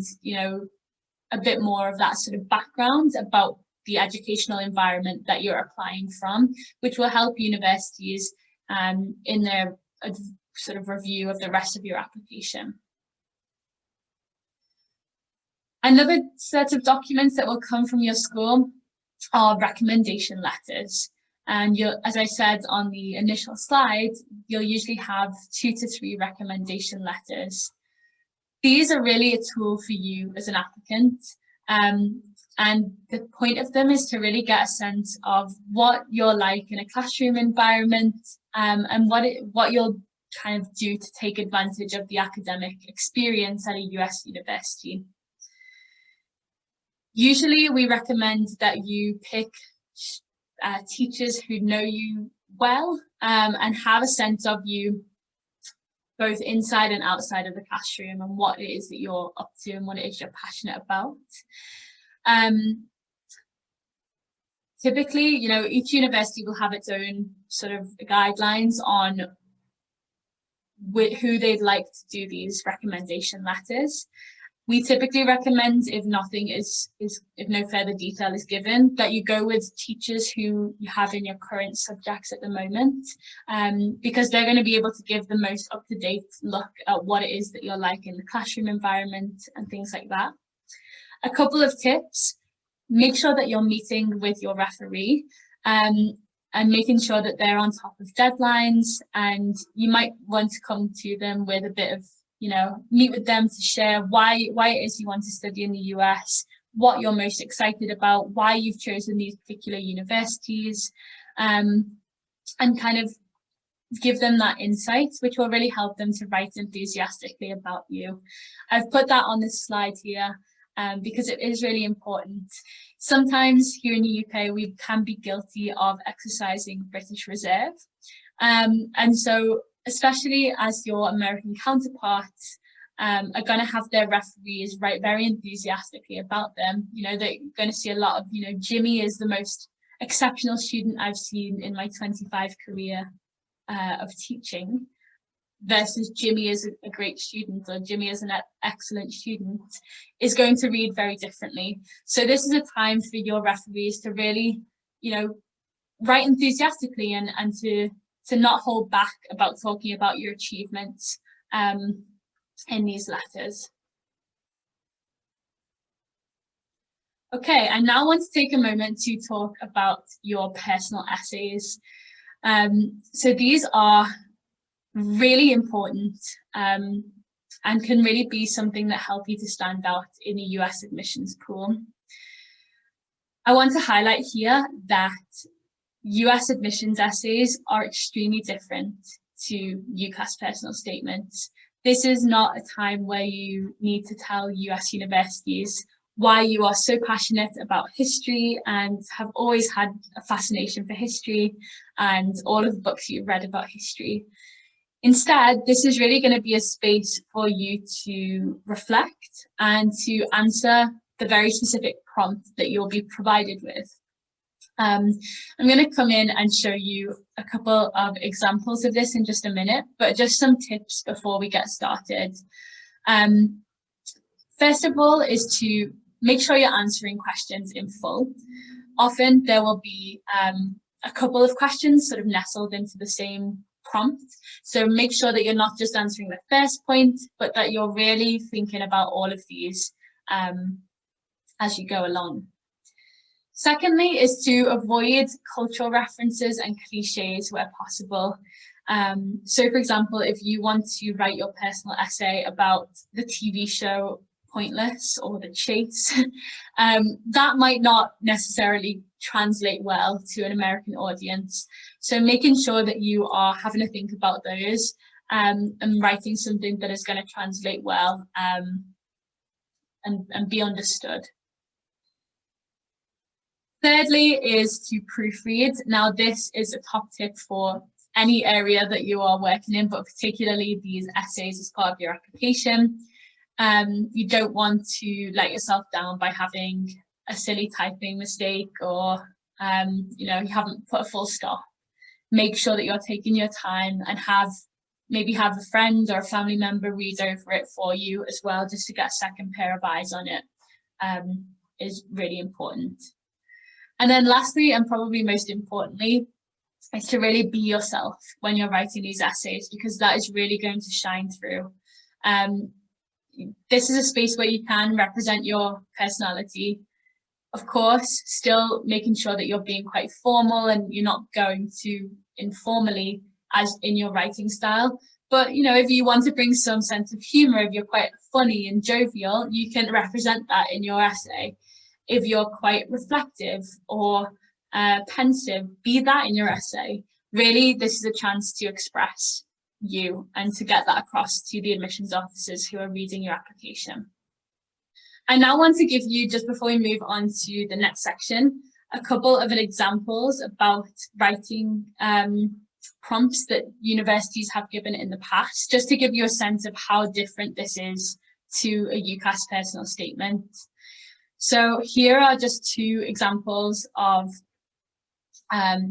a bit more of that sort of background about the educational environment that you're applying from, which will help universities in their sort of review of the rest of your application. Another set of documents that will come from your school are recommendation letters. And as I said on the initial slide, you'll usually have 2 to 3 recommendation letters. These are really a tool for you as an applicant. And the point of them is to really get a sense of what you're like in a classroom environment, and what you'll kind of do to take advantage of the academic experience at a US university. Usually we recommend that you pick teachers who know you well and have a sense of you both inside and outside of the classroom, and what it is that you're up to and what it is you're passionate about. Typically, each university will have its own sort of guidelines on who they'd like to do these recommendation letters. We typically recommend, if no further detail is given, that you go with teachers who you have in your current subjects at the moment, because they're going to be able to give the most up-to-date look at what it is that you're like in the classroom environment and things like that. A couple of tips: make sure that you're meeting with your referee and making sure that they're on top of deadlines, and you might want to come to them with a bit of meet with them to share why it is you want to study in the US, what you're most excited about, why you've chosen these particular universities, and kind of give them that insight, which will really help them to write enthusiastically about you. I've put that on this slide here because it is really important. Sometimes here in the UK, we can be guilty of exercising British reserve. And so, especially as your American counterparts are going to have their referees write very enthusiastically about them, you know, they're going to see a lot of, you know, Jimmy is the most exceptional student I've seen in my 25 career of teaching, versus Jimmy is a great student, or Jimmy is an excellent student, is going to read very differently. So this is a time for your referees to really, you know, write enthusiastically and to not hold back about talking about your achievements in these letters. Okay, I now want to take a moment to talk about your personal essays. So these are really important and can really be something that help you to stand out in the US admissions pool. I want to highlight here that US admissions essays are extremely different to UCAS personal statements. This is not a time where you need to tell US universities why you are so passionate about history and have always had a fascination for history and all of the books you've read about history. Instead, this is really going to be a space for you to reflect and to answer the very specific prompt that you'll be provided with. I'm going to come in and show you a couple of examples of this in just a minute, but just some tips before we get started. First of all is to make sure you're answering questions in full. Often there will be a couple of questions sort of nestled into the same prompt. So make sure that you're not just answering the first point, but that you're really thinking about all of these as you go along. Secondly, is to avoid cultural references and cliches where possible. So for example, if you want to write your personal essay about the TV show Pointless or The Chase, that might not necessarily translate well to an American audience. So making sure that you are having to think about those and writing something that is going to translate well and be understood. Thirdly is to proofread. Now this is a top tip for any area that you are working in, but particularly these essays as part of your application. You don't want to let yourself down by having a silly typing mistake or you know, you haven't put a full stop. Make sure that you're taking your time and maybe have a friend or a family member read over it for you as well, just to get a second pair of eyes on it is really important. And then lastly, and probably most importantly, is to really be yourself when you're writing these essays, because that is really going to shine through. This is a space where you can represent your personality. Of course, still making sure that you're being quite formal and you're not going too informally as in your writing style. But, you know, if you want to bring some sense of humor, if you're quite funny and jovial, you can represent that in your essay. If you're quite reflective or pensive, be that in your essay. Really, this is a chance to express you and to get that across to the admissions officers who are reading your application. I now want to give you, just before we move on to the next section, a couple of examples about writing prompts that universities have given in the past, just to give you a sense of how different this is to a UCAS personal statement. So here are just two examples of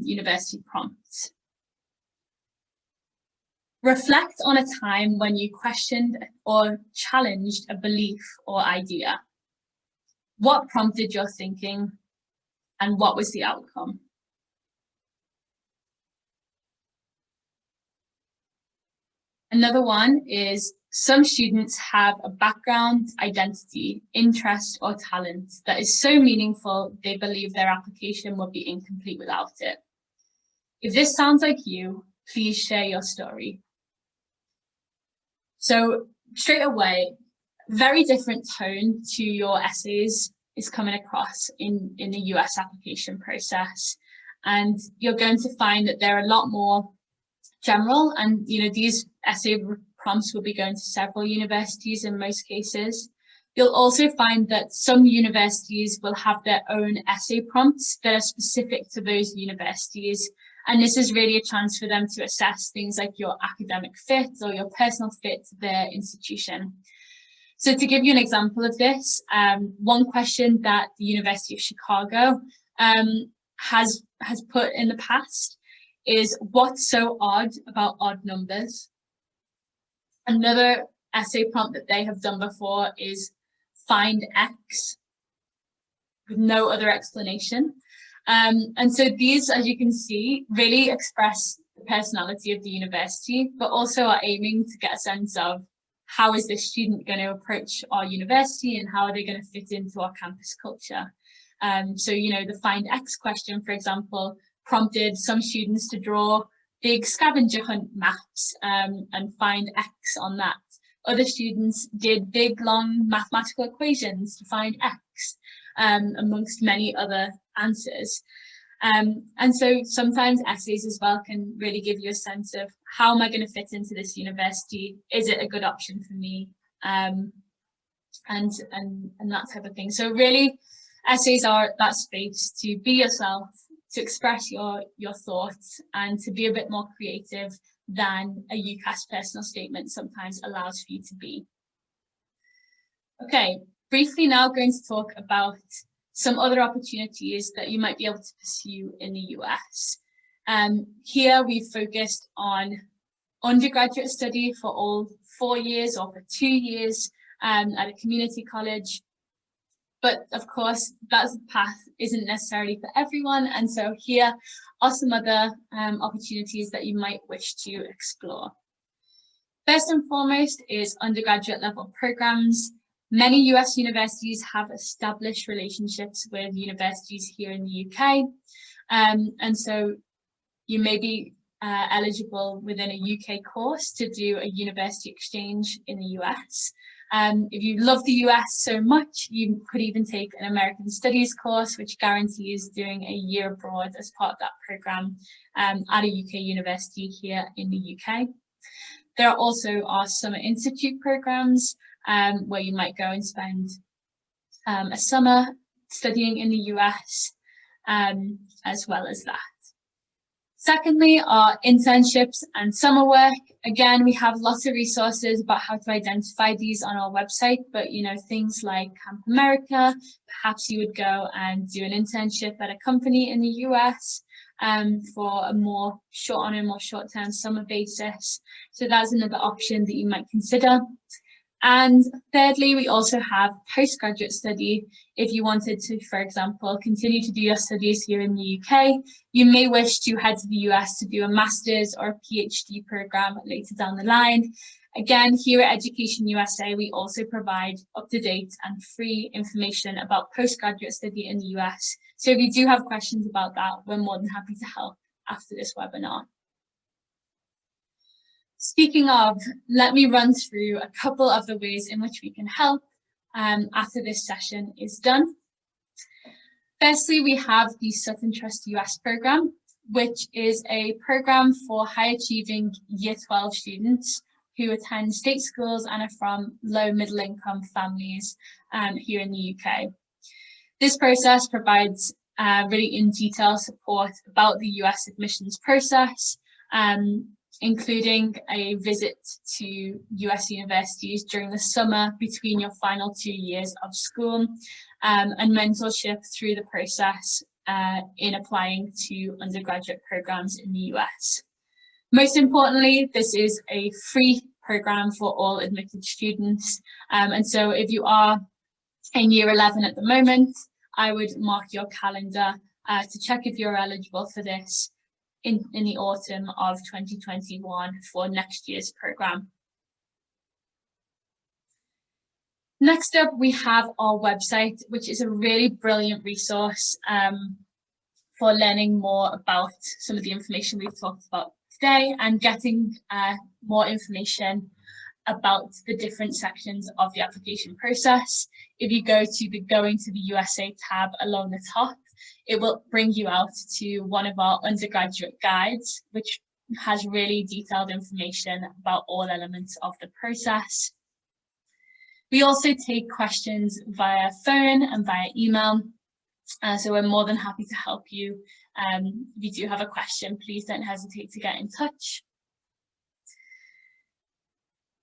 university prompts. Reflect on a time when you questioned or challenged a belief or idea. What prompted your thinking and what was the outcome? Another one is, some students have a background, identity, interest, or talent that is so meaningful they believe their application would be incomplete without it. If this sounds like you, please share your story. So straight away, very different tone to your essays is coming across in the US application process. And you're going to find that they're a lot more general, and these essay prompts will be going to several universities in most cases. You'll also find that some universities will have their own essay prompts that are specific to those universities. And this is really a chance for them to assess things like your academic fit or your personal fit to their institution. So to give you an example of this, one question that the University of Chicago has put in the past is, what's so odd about odd numbers? Another essay prompt that they have done before is find X with no other explanation. And so these, as you can see, really express the personality of the university, but also are aiming to get a sense of how is this student going to approach our university and how are they going to fit into our campus culture. So, the find X question, for example, prompted some students to draw big scavenger hunt maps and find X on that. Other students did big, long mathematical equations to find X, amongst many other answers. And so sometimes essays as well can really give you a sense of, how am I going to fit into this university? Is it a good option for me? And that type of thing. So really, essays are that space to be yourself, to express your thoughts, and to be a bit more creative than a UCAS personal statement sometimes allows for you to be. Okay, briefly now going to talk about some other opportunities that you might be able to pursue in the US. Here we've focused on undergraduate study for all 4 years or for 2 years at a community college. But of course, that path isn't necessarily for everyone. And so here are some other opportunities that you might wish to explore. First and foremost is undergraduate level programs. Many US universities have established relationships with universities here in the UK. And so you may be eligible within a UK course to do a university exchange in the US. If you love the US so much, you could even take an American Studies course, which guarantees doing a year abroad as part of that program at a UK university here in the UK. There are also our Summer Institute programs, where you might go and spend a summer studying in the US, as well as that. Secondly, our internships and summer work. Again, we have lots of resources about how to identify these on our website, but things like Camp America, perhaps you would go and do an internship at a company in the US for a more short-term summer basis. So that's another option that you might consider. And thirdly, we also have postgraduate study. If you wanted to, for example, continue to do your studies here in the UK, you may wish to head to the US to do a master's or a PhD program later down the line. Again, here at Education USA, we also provide up-to-date and free information about postgraduate study in the US. So if you do have questions about that, we're more than happy to help after this webinar. Speaking of, let me run through a couple of the ways in which we can help after this session is done. Firstly, we have the Sutton Trust US program, which is a program for high-achieving Year 12 students who attend state schools and are from low middle-income families here in the UK. This process provides really in-detail support about the US admissions process, including a visit to US universities during the summer between your final 2 years of school, and mentorship through the process in applying to undergraduate programs in the US. Most importantly, this is a free program for all admitted students. And so if you are in year 11 at the moment, I would mark your calendar to check if you're eligible for this in the autumn of 2021 for next year's program. Next up, we have our website, which is a really brilliant resource for learning more about some of the information we've talked about today and getting more information about the different sections of the application process. If you go to the Going to the USA tab along the top, it will bring you out to one of our undergraduate guides, which has really detailed information about all elements of the process. We also take questions via phone and via email, so we're more than happy to help you. If you do have a question, please don't hesitate to get in touch.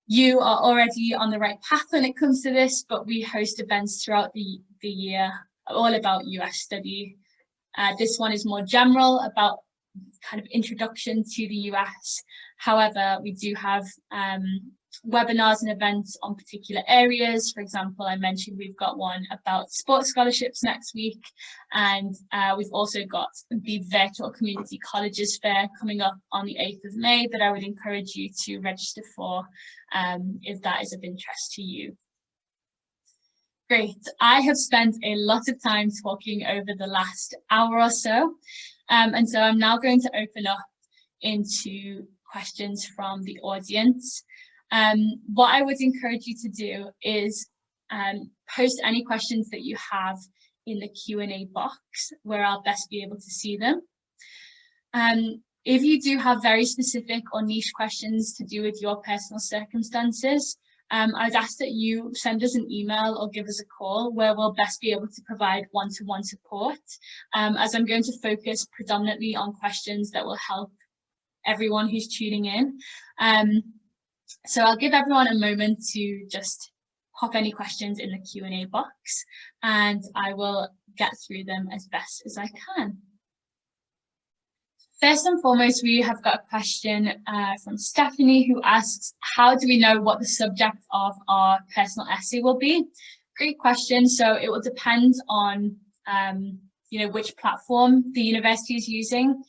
You are already on the right path when it comes to this, but we host events throughout the year all about US study. This one is more general, about kind of introduction to the US. However, we do have webinars and events on particular areas. For example, I mentioned we've got one about sports scholarships next week, and we've also got the Virtual Community Colleges Fair coming up on the 8th of May that I would encourage you to register for if that is of interest to you. Great. I have spent a lot of time talking over the last hour or so, and so I'm now going to open up into questions from the audience. What I would encourage you to do is post any questions that you have in the Q&A box, where I'll best be able to see them. If you do have very specific or niche questions to do with your personal circumstances, I'd ask that you send us an email or give us a call, where we'll best be able to provide one-to-one support, as I'm going to focus predominantly on questions that will help everyone who's tuning in. So I'll give everyone a moment to just pop any questions in the Q&A box, and I will get through them as best as I can. First and foremost, we have got a question from Stephanie, who asks, how do we know what the subject of our personal essay will be? Great question. So it will depend on which platform the university is using.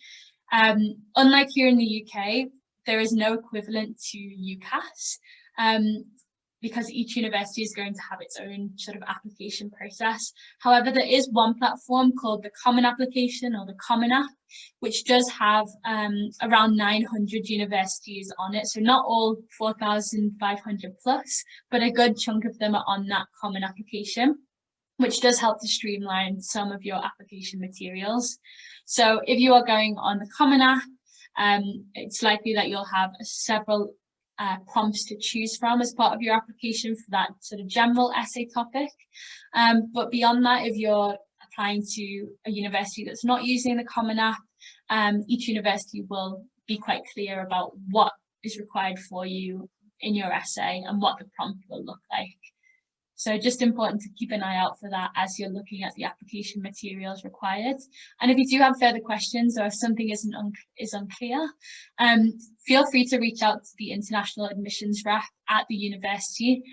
Unlike here in the UK, there is no equivalent to UCAS, because each university is going to have its own sort of application process. However, there is one platform called the Common Application, or the Common App, which does have around 900 universities on it. So not all 4,500 plus, but a good chunk of them are on that Common Application, which does help to streamline some of your application materials. So if you are going on the Common App, it's likely that you'll have several prompts to choose from as part of your application for that sort of general essay topic. But beyond that, if you're applying to a university that's not using the Common App, each university will be quite clear about what is required for you in your essay and what the prompt will look like. So just important to keep an eye out for that as you're looking at the application materials required. And if you do have further questions, or if something is unclear, feel free to reach out to the international admissions rep at the university.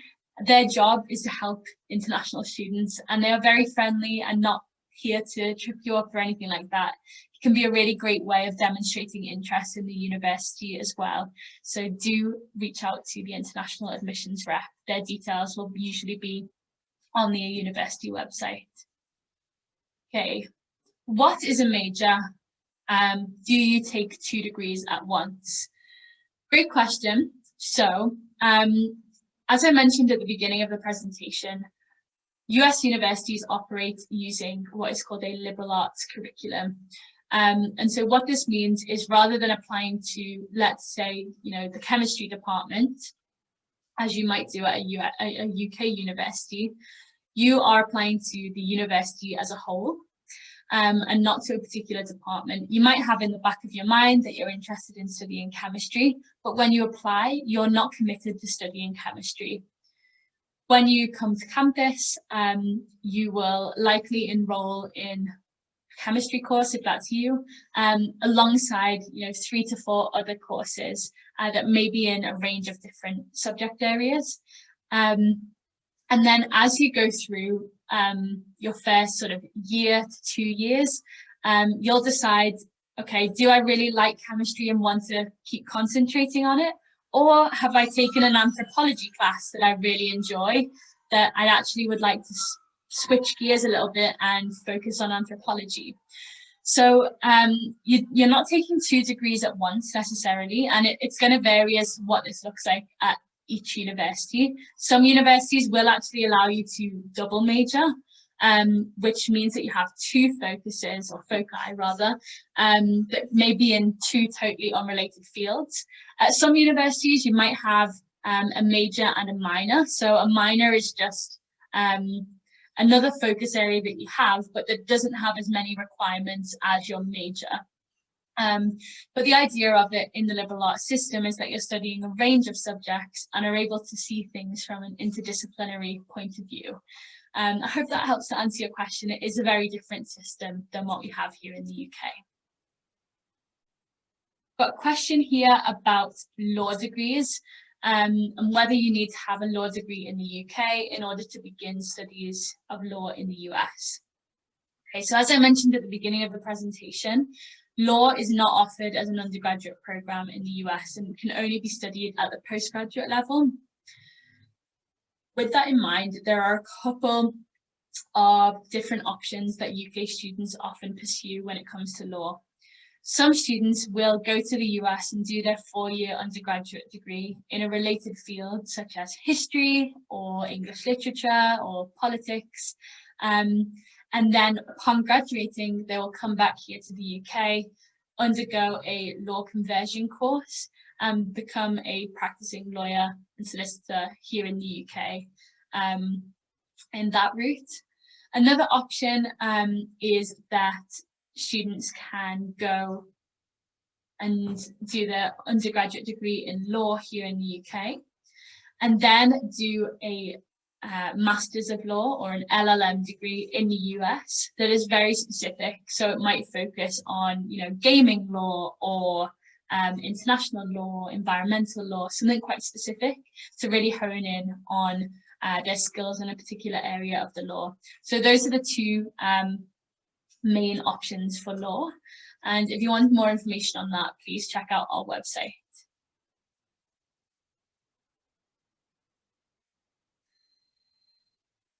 Their job is to help international students, and they are very friendly and not here to trip you up or anything like that. It can be a really great way of demonstrating interest in the university as well. So do reach out to the international admissions rep. Their details will usually be on the university website. Okay, what is a major? Do you take 2 degrees at once? Great question. So, as I mentioned at the beginning of the presentation, US universities operate using what is called a liberal arts curriculum. And so what this means is, rather than applying to, let's say, the chemistry department, as you might do at a UK university, you are applying to the university as a whole, and not to a particular department. You might have in the back of your mind that you're interested in studying chemistry, but when you apply, you're not committed to studying chemistry. When you come to campus, you will likely enroll in a chemistry course, if that's you, alongside 3 to 4 other courses that may be in a range of different subject areas. And then as you go through your first sort of year to 2 years, you'll decide, okay, do I really like chemistry and want to keep concentrating on it? Or have I taken an anthropology class that I really enjoy, that I actually would like to switch gears a little bit and focus on anthropology? So you're not taking 2 degrees at once necessarily, and it's going to vary as what this looks like at each university. Some universities will actually allow you to double major, which means that you have two focuses, or foci rather, that may be in two totally unrelated fields. At some universities, you might have a major and a minor. So a minor is just another focus area that you have, but that doesn't have as many requirements as your major. But the idea of it in the liberal arts system is that you're studying a range of subjects and are able to see things from an interdisciplinary point of view. I hope that helps to answer your question. It is a very different system than what we have here in the UK. Got a question here about law degrees and whether you need to have a law degree in the UK in order to begin studies of law in the US. Okay, so as I mentioned at the beginning of the presentation, law is not offered as an undergraduate program in the US and can only be studied at the postgraduate level. With that in mind, there are a couple of different options that UK students often pursue when it comes to law. Some students will go to the US and do their 4-year undergraduate degree in a related field such as history or English literature or politics. And then upon graduating, they will come back here to the UK, undergo a law conversion course and become a practicing lawyer and solicitor here in the UK in that route. Another option is that students can go and do their undergraduate degree in law here in the UK and then do a Masters of Law or an LLM degree in the US that is very specific. So it might focus on, gaming law or international law, environmental law, something quite specific to really hone in on their skills in a particular area of the law. So those are the two main options for law. And if you want more information on that, please check out our website.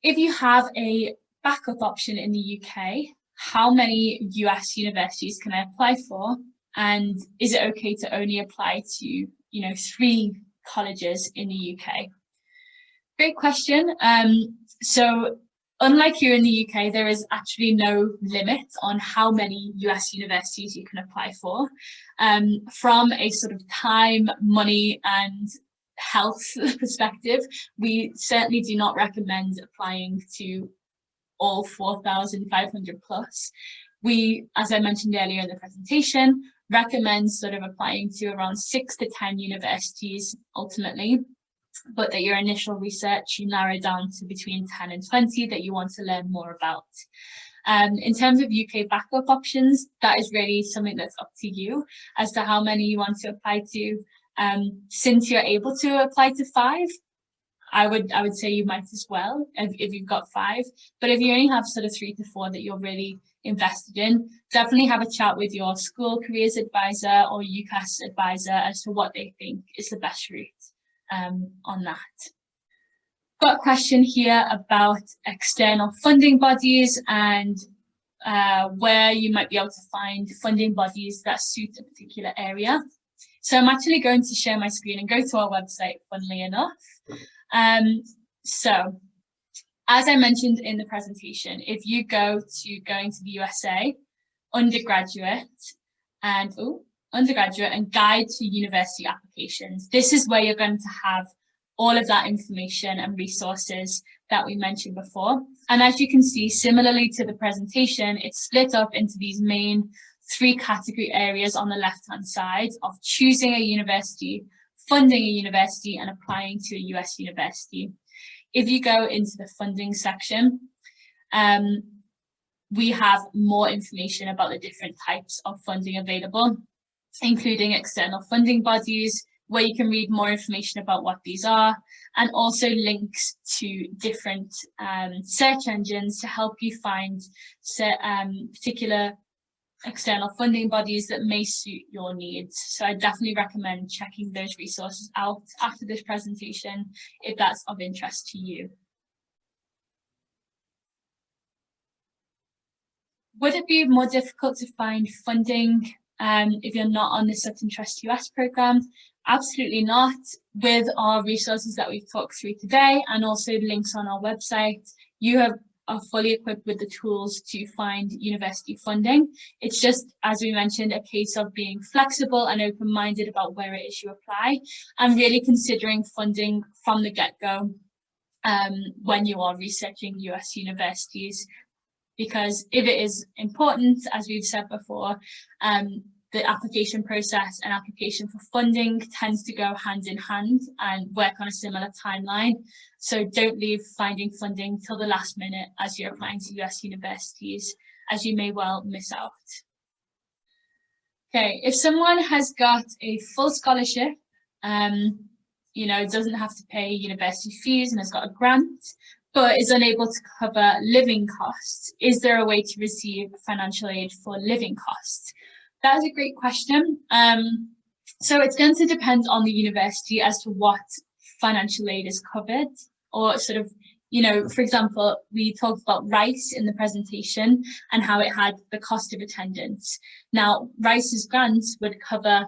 If you have a backup option in the UK, how many US universities can I apply for? And is it okay to only apply to, 3 colleges in the UK? Great question. So unlike here in the UK, there is actually no limit on how many US universities you can apply for. From a sort of time, money, and health perspective, we certainly do not recommend applying to all 4,500 plus. We, as I mentioned earlier in the presentation, recommend sort of applying to around 6 to 10 universities ultimately, but that your initial research you narrow down to between 10 and 20 that you want to learn more about. In terms of UK backup options, that is really something that's up to you as to how many you want to apply to. Since you're able to apply to 5, I would say you might as well if you've got 5. But if you only have sort of 3 to 4 that you're really invested in, definitely have a chat with your school careers advisor or UCAS advisor as to what they think is the best route on that. Got a question here about external funding bodies and where you might be able to find funding bodies that suit a particular area. So I'm actually going to share my screen and go to our website, funnily enough. So as I mentioned in the presentation, if you go to going to the USA, undergraduate and guide to university applications, this is where you're going to have all of that information and resources that we mentioned before. And as you can see, similarly to the presentation, it's split up into these main 3 category areas on the left-hand side of choosing a university, funding a university, and applying to a US university. If you go into the funding section, we have more information about the different types of funding available, including external funding bodies, where you can read more information about what these are, and also links to different search engines to help you find particular external funding bodies that may suit your needs. So I definitely recommend checking those resources out after this presentation if that's of interest to you. Would it be more difficult to find funding if you're not on the Sutton Trust US program? Absolutely not. With our resources that we've talked through today and also links on our website, you are fully equipped with the tools to find university funding. It's just, as we mentioned, a case of being flexible and open-minded about where it is you apply and really considering funding from the get-go when you are researching US universities. Because if it is important, as we've said before, the application process and application for funding tends to go hand in hand and work on a similar timeline. So don't leave finding funding till the last minute as you're applying to US universities, as you may well miss out. Okay, if someone has got a full scholarship, doesn't have to pay university fees and has got a grant, but is unable to cover living costs, is there a way to receive financial aid for living costs? That is a great question. So it's going to depend on the university as to what financial aid is covered, or sort of, for example, we talked about Rice in the presentation and how it had the cost of attendance. Now, Rice's grants would cover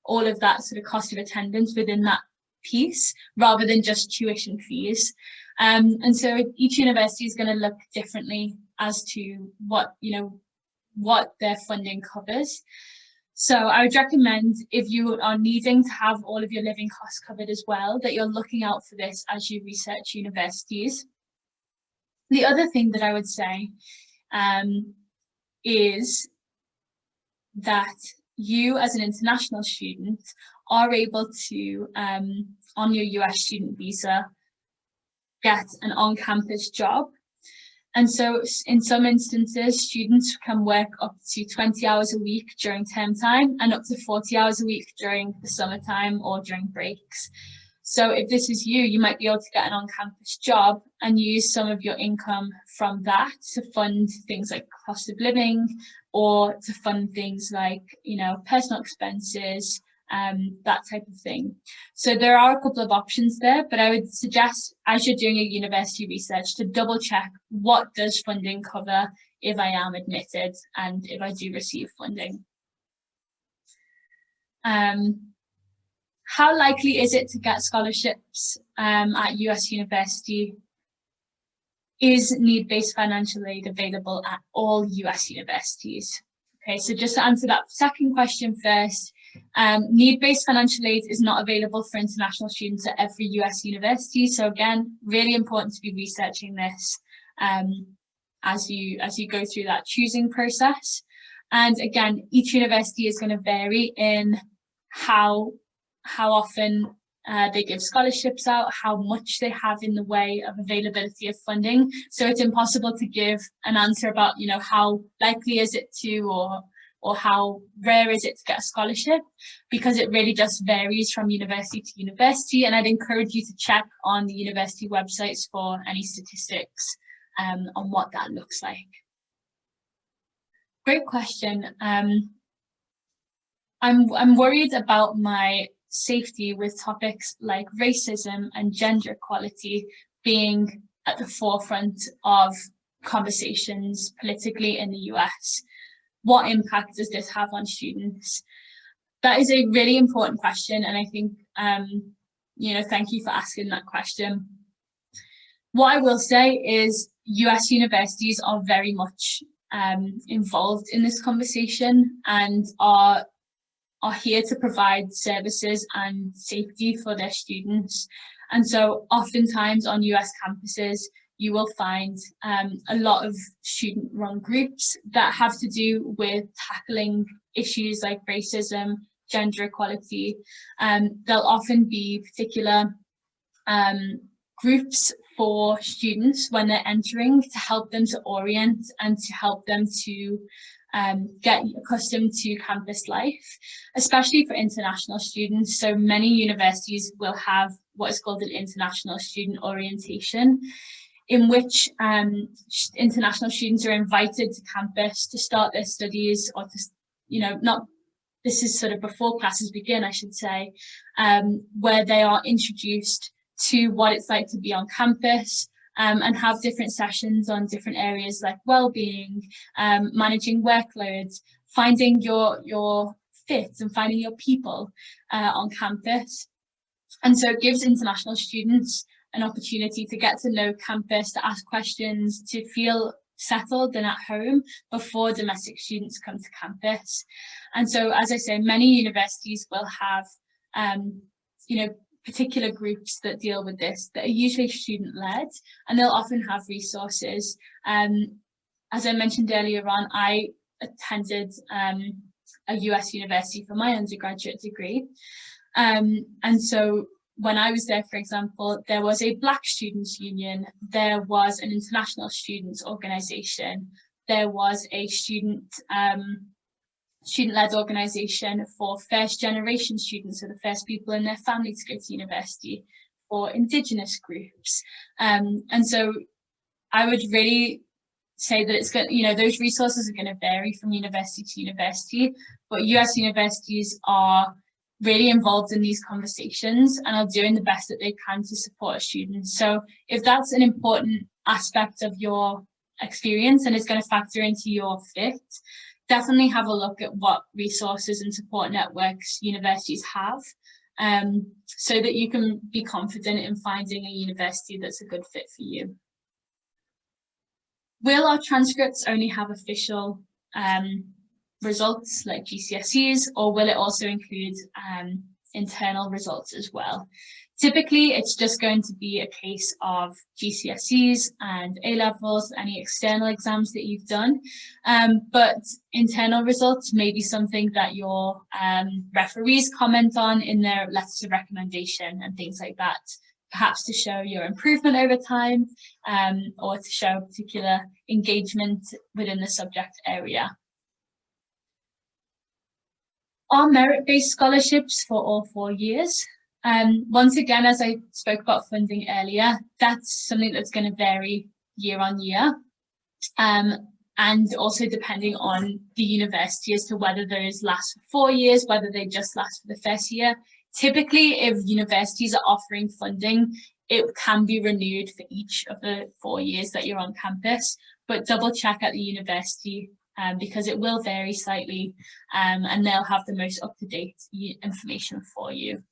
all of that sort of cost of attendance within that piece, rather than just tuition fees. And so each university is going to look differently as to what their funding covers. So I would recommend, if you are needing to have all of your living costs covered as well, that you're looking out for this as you research universities. The other thing that I would say is that you as an international student are able to, on your US student visa, get an on-campus job. And so in some instances, students can work up to 20 hours a week during term time and up to 40 hours a week during the summertime or during breaks. So if this is you, you might be able to get an on-campus job and use some of your income from that to fund things like cost of living, or to fund things like, personal expenses, that type of thing. So there are a couple of options there, but I would suggest, as you're doing your university research, to double check what does funding cover if I am admitted and if I do receive funding. How likely is it to get scholarships at US university? Is need-based financial aid available at all US universities? Okay, so just to answer that second question first, need-based financial aid is not available for international students at every US university. So again, really important to be researching this as you go through that choosing process. And again, each university is going to vary in how often they give scholarships out, how much they have in the way of availability of funding. So it's impossible to give an answer about, how likely is it to, or how rare is it to get a scholarship, because it really just varies from university to university. And I'd encourage you to check on the university websites for any statistics on what that looks like. Great question. I'm worried about my safety with topics like racism and gender equality being at the forefront of conversations politically in the US. What impact does this have on students? That is a really important question, and I think, thank you for asking that question. What I will say is US universities are very much involved in this conversation and are here to provide services and safety for their students. And so oftentimes on US campuses, you will find a lot of student-run groups that have to do with tackling issues like racism, gender equality. There'll often be particular groups for students when they're entering to help them to orient and to help them to get accustomed to campus life, especially for international students. So many universities will have what is called an international student orientation, in which international students are invited to campus to start their studies, or to, this is sort of before classes begin, I should say, where they are introduced to what it's like to be on campus, and have different sessions on different areas like well-being, managing workloads, finding your fit and finding your people on campus. And so it gives international students an opportunity to get to know campus, to ask questions, to feel settled and at home before domestic students come to campus. And so, as I say, many universities will have, particular groups that deal with this that are usually student-led, and they'll often have resources. As I mentioned earlier on, I attended a US university for my undergraduate degree. And so when I was there, for example, there was a Black Students' Union, there was an international students' organisation, there was a student-led organisation for first generation students, so the first people in their family to go to university, for Indigenous groups. And so I would really say that it's going, those resources are going to vary from university to university, but US universities are really involved in these conversations and are doing the best that they can to support students. So if that's an important aspect of your experience and is going to factor into your fit, definitely have a look at what resources and support networks universities have, so that you can be confident in finding a university that's a good fit for you. Will our transcripts only have official results like GCSEs, or will it also include internal results as well? Typically, it's just going to be a case of GCSEs and A-levels, any external exams that you've done, but internal results may be something that your referees comment on in their letters of recommendation and things like that, perhaps to show your improvement over time, or to show particular engagement within the subject area. Are merit-based scholarships for all 4 years? Once again, as I spoke about funding earlier, that's something that's going to vary year on year, and also depending on the university as to whether those last for 4 years, whether they just last for the first year. Typically, if universities are offering funding, it can be renewed for each of the 4 years that you're on campus, but double check at the university, because it will vary slightly, and they'll have the most up-to-date information for you.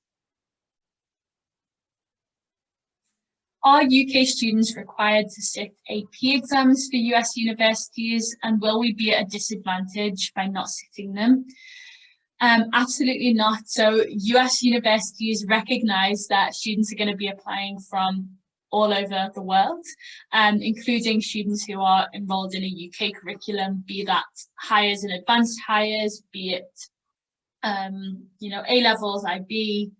Are UK students required to sit AP exams for US universities, and will we be at a disadvantage by not sitting them? Absolutely not. So US universities recognise that students are going to be applying from all over the world, including students who are enrolled in a UK curriculum, be that hires and advanced hires, be it A-levels, IB,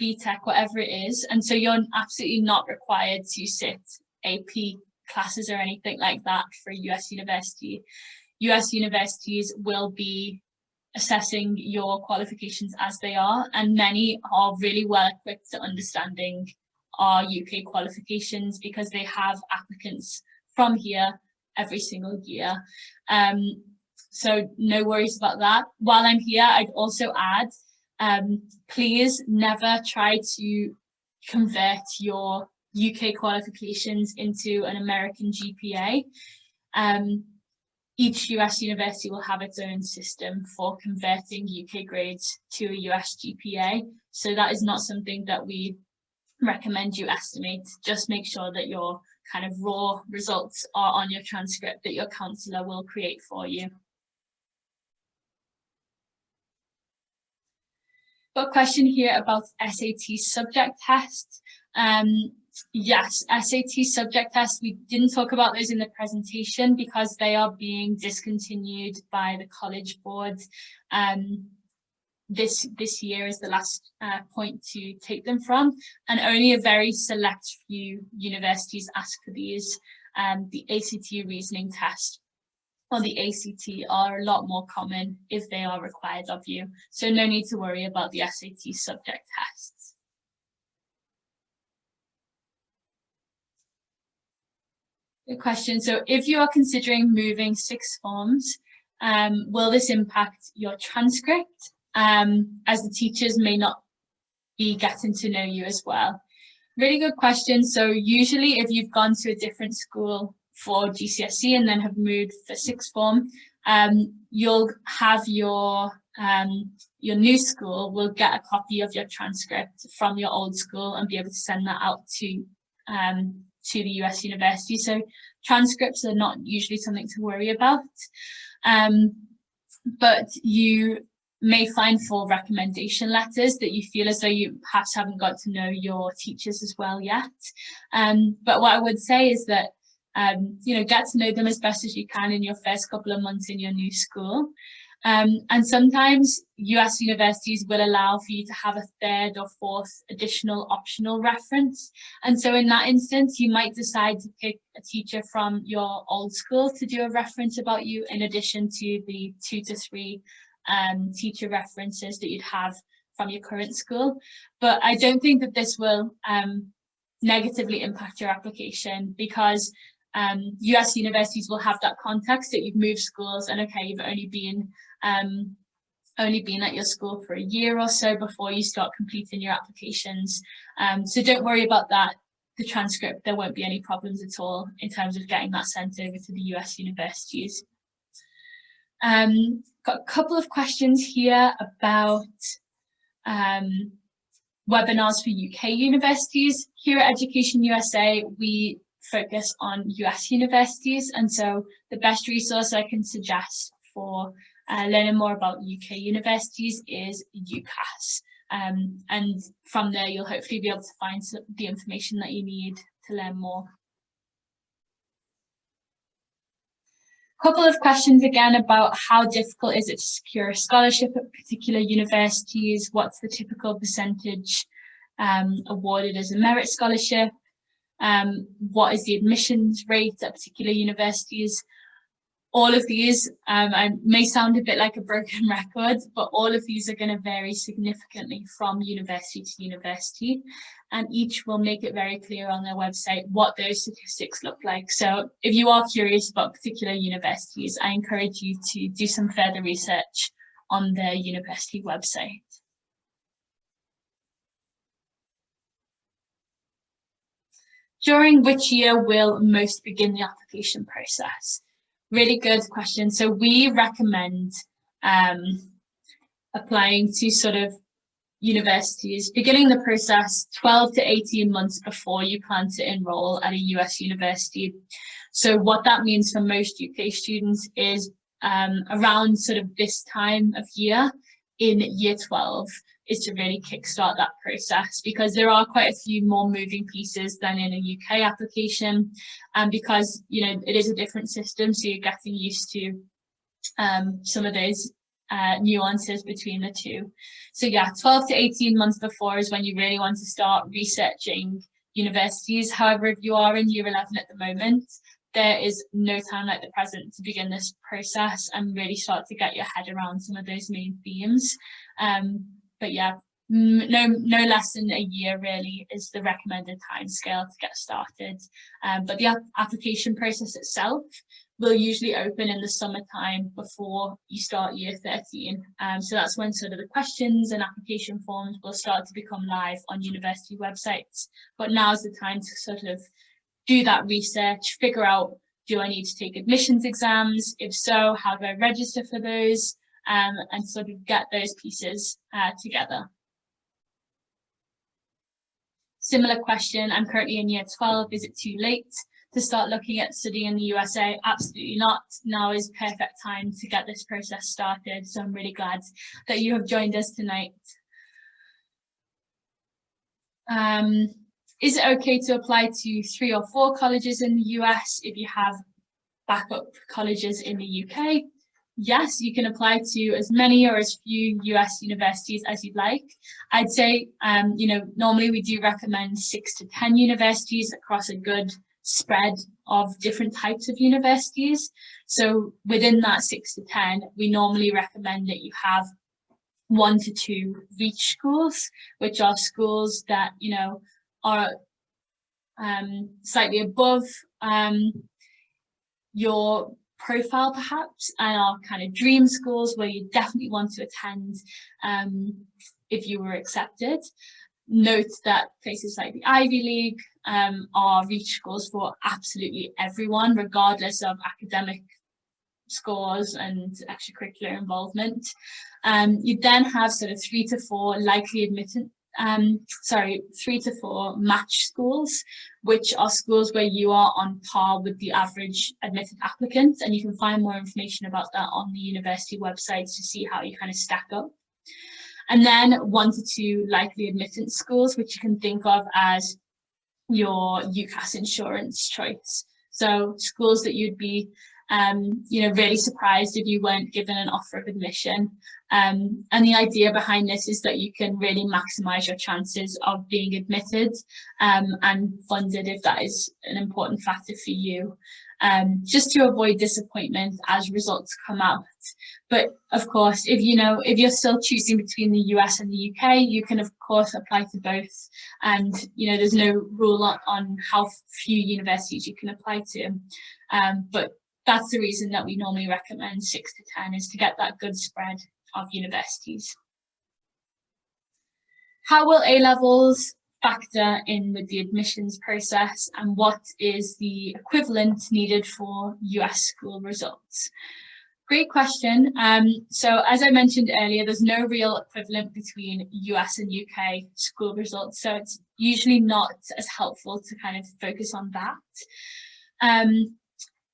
BTEC, whatever it is. And so you're absolutely not required to sit AP classes or anything like that for a US university. US universities will be assessing your qualifications as they are, and many are really well equipped to understanding our UK qualifications because they have applicants from here every single year. So no worries about that. While I'm here, I'd also add, please never try to convert your UK qualifications into an American GPA. Each US university will have its own system for converting UK grades to a US GPA. So that is not something that we recommend you estimate. Just make sure that your kind of raw results are on your transcript that your counsellor will create for you. Got a question here about SAT subject tests. Yes, SAT subject tests, we didn't talk about those in the presentation because they are being discontinued by the College Board. This year is the last point to take them from, and only a very select few universities ask for these. The ACT reasoning test or the ACT are a lot more common if they are required of you. So no need to worry about the SAT subject tests. Good question. So if you are considering moving sixth forms, will this impact your transcript, as the teachers may not be getting to know you as well? Really good question. So usually if you've gone to a different school for GCSE and then have moved for sixth form, you'll have your new school will get a copy of your transcript from your old school and be able to send that out to the US university. So transcripts are not usually something to worry about, but you may find full recommendation letters that you feel as though you perhaps haven't got to know your teachers as well yet. But what I would say is that get to know them as best as you can in your first couple of months in your new school. And sometimes US universities will allow for you to have a third or fourth additional optional reference. And so in that instance, you might decide to pick a teacher from your old school to do a reference about you, in addition to the 2 to 3 teacher references that you'd have from your current school. But I don't think that this will negatively impact your application, because US universities will have that context that you've moved schools, and okay, you've only been at your school for a year or so before you start completing your applications. So don't worry about that. The transcript, there won't be any problems at all in terms of getting that sent over to the US universities. Got a couple of questions here about webinars for UK universities. Here at Education USA, we focus on US universities, and so the best resource I can suggest for learning more about UK universities is UCAS, and from there you'll hopefully be able to find the information that you need to learn more. Couple of questions again about how difficult is it to secure a scholarship at particular universities, what's the typical percentage awarded as a merit scholarship, what is the admissions rate at particular universities. All of these, I may sound a bit like a broken record, but all of these are going to vary significantly from university to university, and each will make it very clear on their website what those statistics look like. So if you are curious about particular universities, I encourage you to do some further research on their university website. During which year will most begin the application process? Really good question. So we recommend applying to sort of universities, beginning the process 12 to 18 months before you plan to enroll at a US university. So what that means for most UK students is around sort of this time of year in year 12 is to really kickstart that process, because there are quite a few more moving pieces than in a UK application, and because it is a different system, so you're getting used to some of those nuances between the two. So yeah, 12 to 18 months before is when you really want to start researching universities. However, if you are in year 11 at the moment, there is no time like the present to begin this process and really start to get your head around some of those main themes. But yeah, no less than a year really is the recommended timescale to get started. But the application process itself will usually open in the summertime before you start year 13. So that's when sort of the questions and application forms will start to become live on university websites. But now's the time to sort of do that research, figure out, do I need to take admissions exams? If so, how do I register for those? And sort of get those pieces together. Similar question, I'm currently in year 12, is it too late to start looking at studying in the USA? Absolutely not. Now is perfect time to get this process started, so I'm really glad that you have joined us tonight. Is it okay to apply to 3 or 4 colleges in the US if you have backup colleges in the UK? Yes, you can apply to as many or as few US universities as you'd like. I'd say, normally we do recommend 6 to 10 universities across a good spread of different types of universities. So within that 6 to 10, we normally recommend that you have 1 to 2 reach schools, which are schools that, are slightly above your profile perhaps, and are kind of dream schools where you definitely want to attend if you were accepted. Note that places like the Ivy League are reach schools for absolutely everyone, regardless of academic scores and extracurricular involvement. You then have sort of 3 to 4 likely admitted, 3 to 4 match schools, which are schools where you are on par with the average admitted applicant, and you can find more information about that on the university website to see how you kind of stack up. And then 1 to 2 likely admittance schools, which you can think of as your UCAS insurance choice. So schools that you'd be really surprised if you weren't given an offer of admission. And the idea behind this is that you can really maximize your chances of being admitted and funded if that is an important factor for you, just to avoid disappointment as results come out. But of course, if you're still choosing between the US and the UK, you can of course apply to both. And there's no rule on how few universities you can apply to. But that's the reason that we normally recommend 6 to 10, is to get that good spread of universities. How will A-levels factor in with the admissions process, and what is the equivalent needed for US school results? Great question. So as I mentioned earlier, there's no real equivalent between US and UK school results, so it's usually not as helpful to kind of focus on that.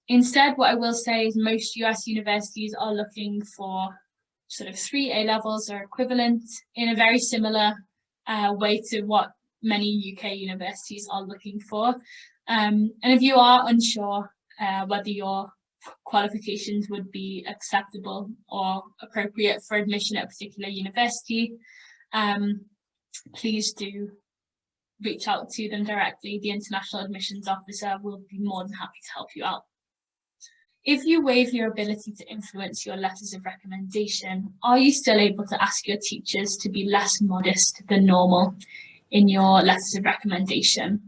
Instead, what I will say is most US universities are looking for sort of 3 A-levels or equivalent in a very similar way to what many UK universities are looking for. And if you are unsure whether your qualifications would be acceptable or appropriate for admission at a particular university, please do reach out to them directly. The international admissions officer will be more than happy to help you out. If you waive your ability to influence your letters of recommendation, are you still able to ask your teachers to be less modest than normal in your letters of recommendation?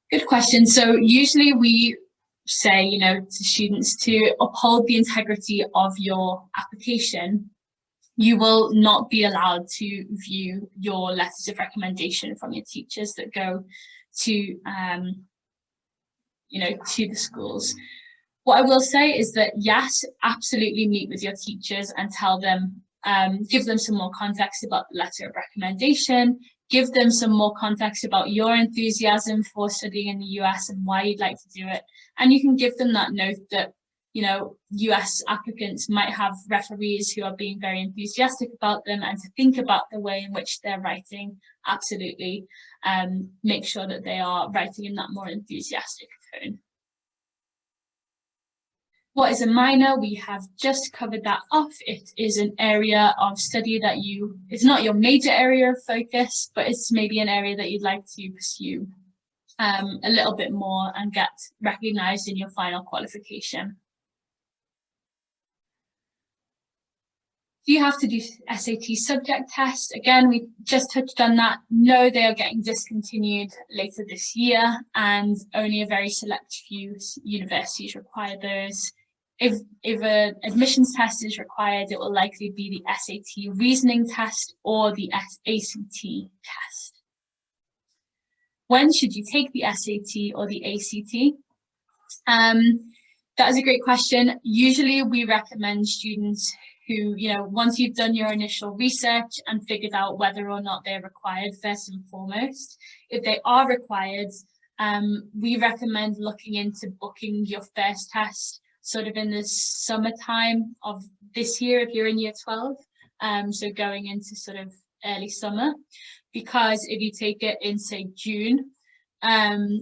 Good question. So usually we say, to students to uphold the integrity of your application. You will not be allowed to view your letters of recommendation from your teachers that go to, to the schools. What I will say is that, yes, absolutely meet with your teachers and tell them, give them some more context about the letter of recommendation, give them some more context about your enthusiasm for studying in the US and why you'd like to do it. And you can give them that note that, US applicants might have referees who are being very enthusiastic about them, and to think about the way in which they're writing, absolutely make sure that they are writing in that more enthusiastic tone. What is a minor? We have just covered that off. It is an area of study that it's not your major area of focus, but it's maybe an area that you'd like to pursue a little bit more and get recognised in your final qualification. Do you have to do SAT subject tests? Again, we just touched on that. No, they are getting discontinued later this year, and only a very select few universities require those. If an admissions test is required, it will likely be the SAT reasoning test or the ACT test. When should you take the SAT or the ACT? That is a great question. Usually we recommend students who, once you've done your initial research and figured out whether or not they're required, first and foremost, if they are required, we recommend looking into booking your first test sort of in the summertime of this year if you're in year 12, so going into sort of early summer, because if you take it in, say, June, and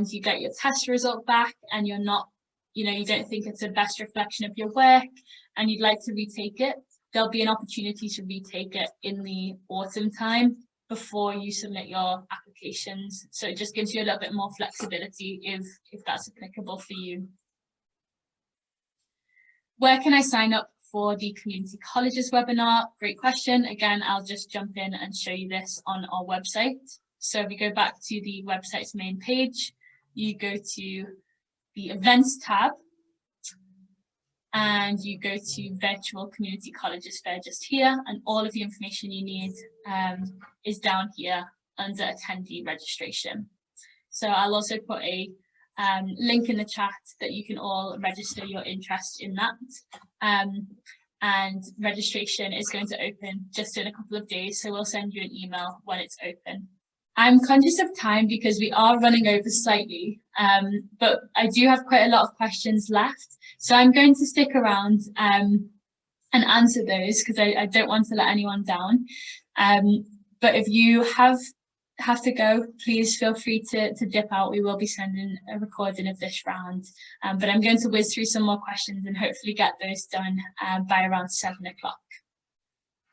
you get your test result back and you're not, you don't think it's the best reflection of your work and you'd like to retake it, there'll be an opportunity to retake it in the autumn time before you submit your applications. So it just gives you a little bit more flexibility if that's applicable for you. Where can I sign up for the community colleges webinar? Great question. Again, I'll just jump in and show you this on our website. So if you go back to the website's main page, you go to the events tab and you go to virtual community colleges fair just here, and all of the information you need is down here under attendee registration. So I'll also put a link in the chat that you can all register your interest in that. And registration is going to open just in a couple of days, so we'll send you an email when it's open. I'm conscious of time because we are running over slightly, but I do have quite a lot of questions left, so I'm going to stick around and answer those because I don't want to let anyone down. But if you have to go, please feel free to dip out. We will be sending a recording of this round, but I'm going to whiz through some more questions and hopefully get those done by around 7 o'clock.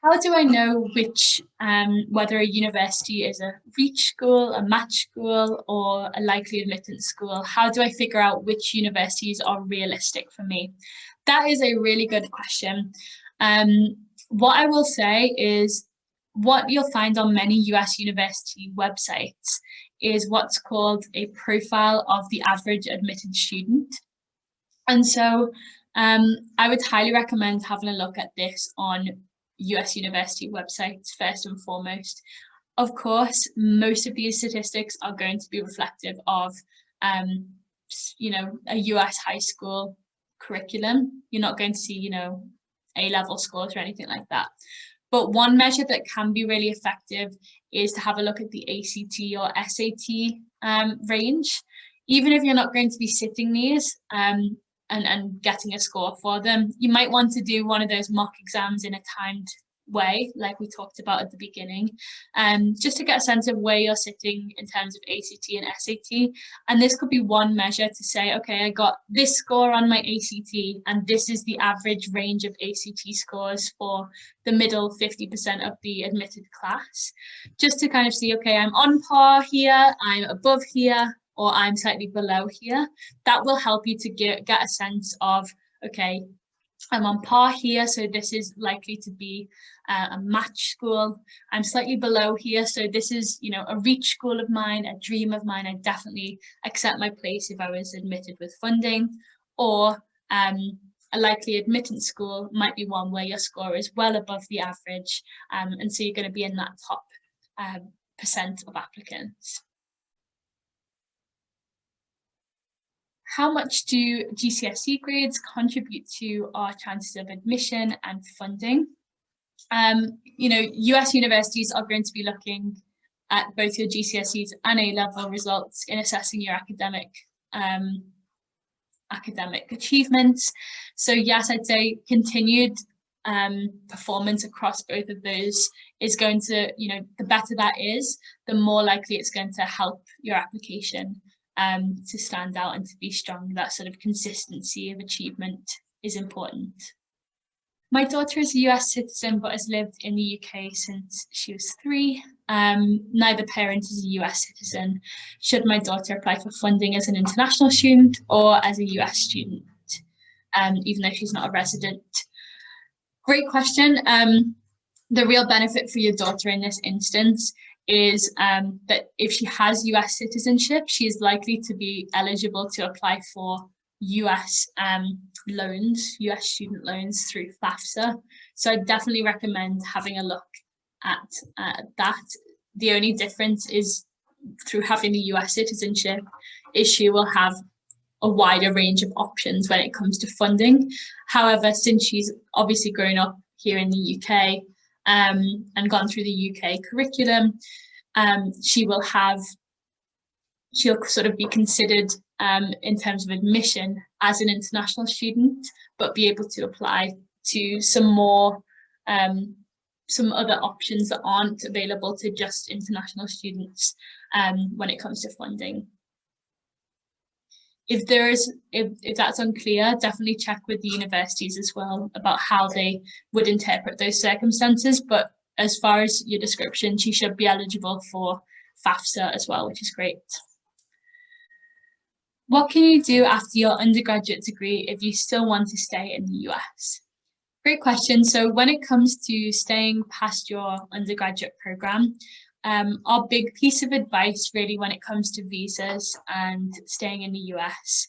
How do I know which, whether a university is a reach school, a match school, or a likely admittance school? How do I figure out which universities are realistic for me? That is a really good question. What I will say is what you'll find on many US university websites is what's called a profile of the average admitted student. And so I would highly recommend having a look at this on US university websites first and foremost. Of course, most of these statistics are going to be reflective of, you know, a US high school curriculum. You're not going to see, you know, A-level scores or anything like that. But one measure that can be really effective is to have a look at the ACT or SAT range. Even if you're not going to be sitting these and getting a score for them, you might want to do one of those mock exams in a timed way, like we talked about at the beginning, just to get a sense of where you're sitting in terms of ACT and SAT. And this could be one measure to say, okay, I got this score on my ACT, and this is the average range of ACT scores for the middle 50% of the admitted class, just to kind of see, okay, I'm on par here, I'm above here, or I'm slightly below here. That will help you to get a sense of, okay, I'm on par here, so this is likely to be a match school. I'm slightly below here, so this is, you know, a reach school of mine, a dream of mine. I definitely accept my place if I was admitted with funding. Or a likely admittance school might be one where your score is well above the average, and so you're going to be in that top percent of applicants. How much do GCSE grades contribute to our chances of admission and funding? You know, US universities are going to be looking at both your GCSEs and A-level results in assessing your academic achievements. So yes, I'd say continued performance across both of those is going to, you know, the better that is, the more likely it's going to help your application to stand out and to be strong. That sort of consistency of achievement is important. My daughter is a US citizen but has lived in the UK since she was 3. Neither parent is a US citizen. Should my daughter apply for funding as an international student or as a US student, even though she's not a resident? Great question. The real benefit for your daughter in this instance is that if she has US citizenship, she is likely to be eligible to apply for US loans, US student loans through FAFSA. So I definitely recommend having a look at that. The only difference is through having the US citizenship is she will have a wider range of options when it comes to funding. However, since she's obviously grown up here in the UK, and gone through the UK curriculum, she'll sort of be considered in terms of admission as an international student, but be able to apply to some more, some other options that aren't available to just international students when it comes to funding. If that's unclear, definitely check with the universities as well about how they would interpret those circumstances. But as far as your description, she should be eligible for FAFSA as well, which is great. What can you do after your undergraduate degree if you still want to stay in the US? Great question. So when it comes to staying past your undergraduate program, our big piece of advice really when it comes to visas and staying in the US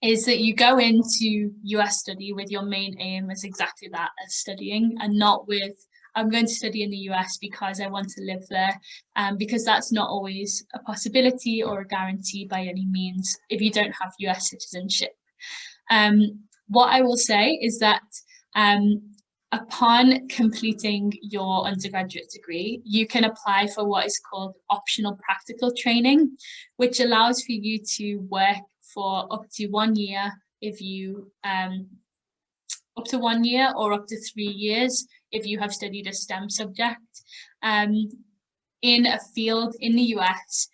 is that you go into US study with your main aim as exactly that, as studying, and not with I'm going to study in the US because I want to live there, because that's not always a possibility or a guarantee by any means if you don't have US citizenship. What I will say is that upon completing your undergraduate degree, you can apply for what is called optional practical training, which allows for you to work for up to 1 year if you up to 1 year or up to 3 years if you have studied a STEM subject in a field in the US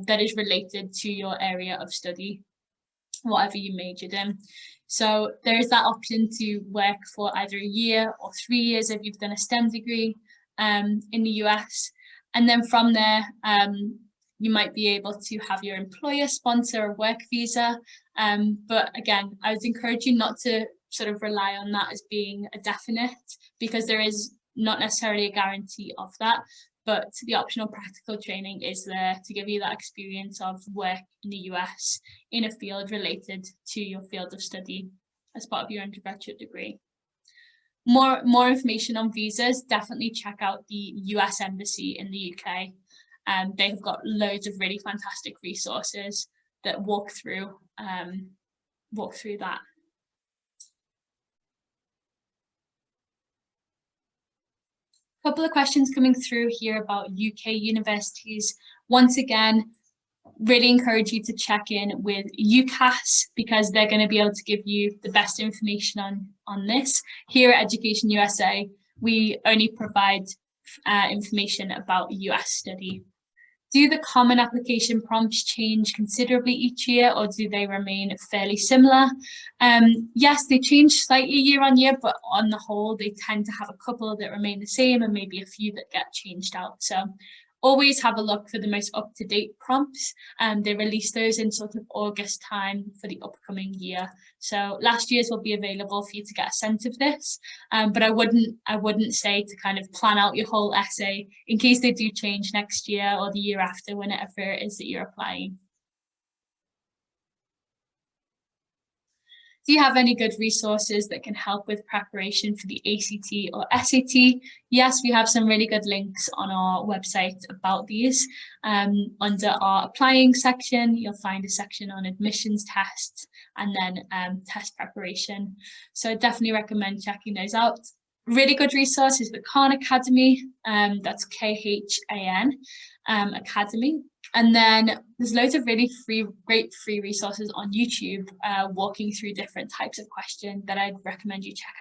that is related to your area of study, whatever you majored in. So there is that option to work for either a year or 3 years if you've done a STEM degree in the US. And then from there, you might be able to have your employer sponsor a work visa. But again, I would encourage you not to sort of rely on that as being a definite, because there is not necessarily a guarantee of that. But the optional practical training is there to give you that experience of work in the US in a field related to your field of study as part of your undergraduate degree. More information on visas, definitely check out the US Embassy in the UK. They've got loads of really fantastic resources that walk through that. Couple of questions coming through here about UK universities. Once again, really encourage you to check in with UCAS because they're going to be able to give you the best information on this. Here at Education USA, we only provide information about US study. Do the common application prompts change considerably each year, or do they remain fairly similar? Yes, they change slightly year on year, but on the whole, they tend to have a couple that remain the same and maybe a few that get changed out. So always have a look for the most up-to-date prompts. They release those in sort of August time for the upcoming year. So last year's will be available for you to get a sense of this. But I wouldn't say to kind of plan out your whole essay in case they do change next year or the year after, whenever it is that you're applying. Do you have any good resources that can help with preparation for the ACT or SAT? Yes, we have some really good links on our website about these. Under our applying section, you'll find a section on admissions tests and then test preparation. So I definitely recommend checking those out. Really good resource is the Khan Academy, that's KHAN Academy. And then there's loads of really great free resources on YouTube walking through different types of questions that I'd recommend you check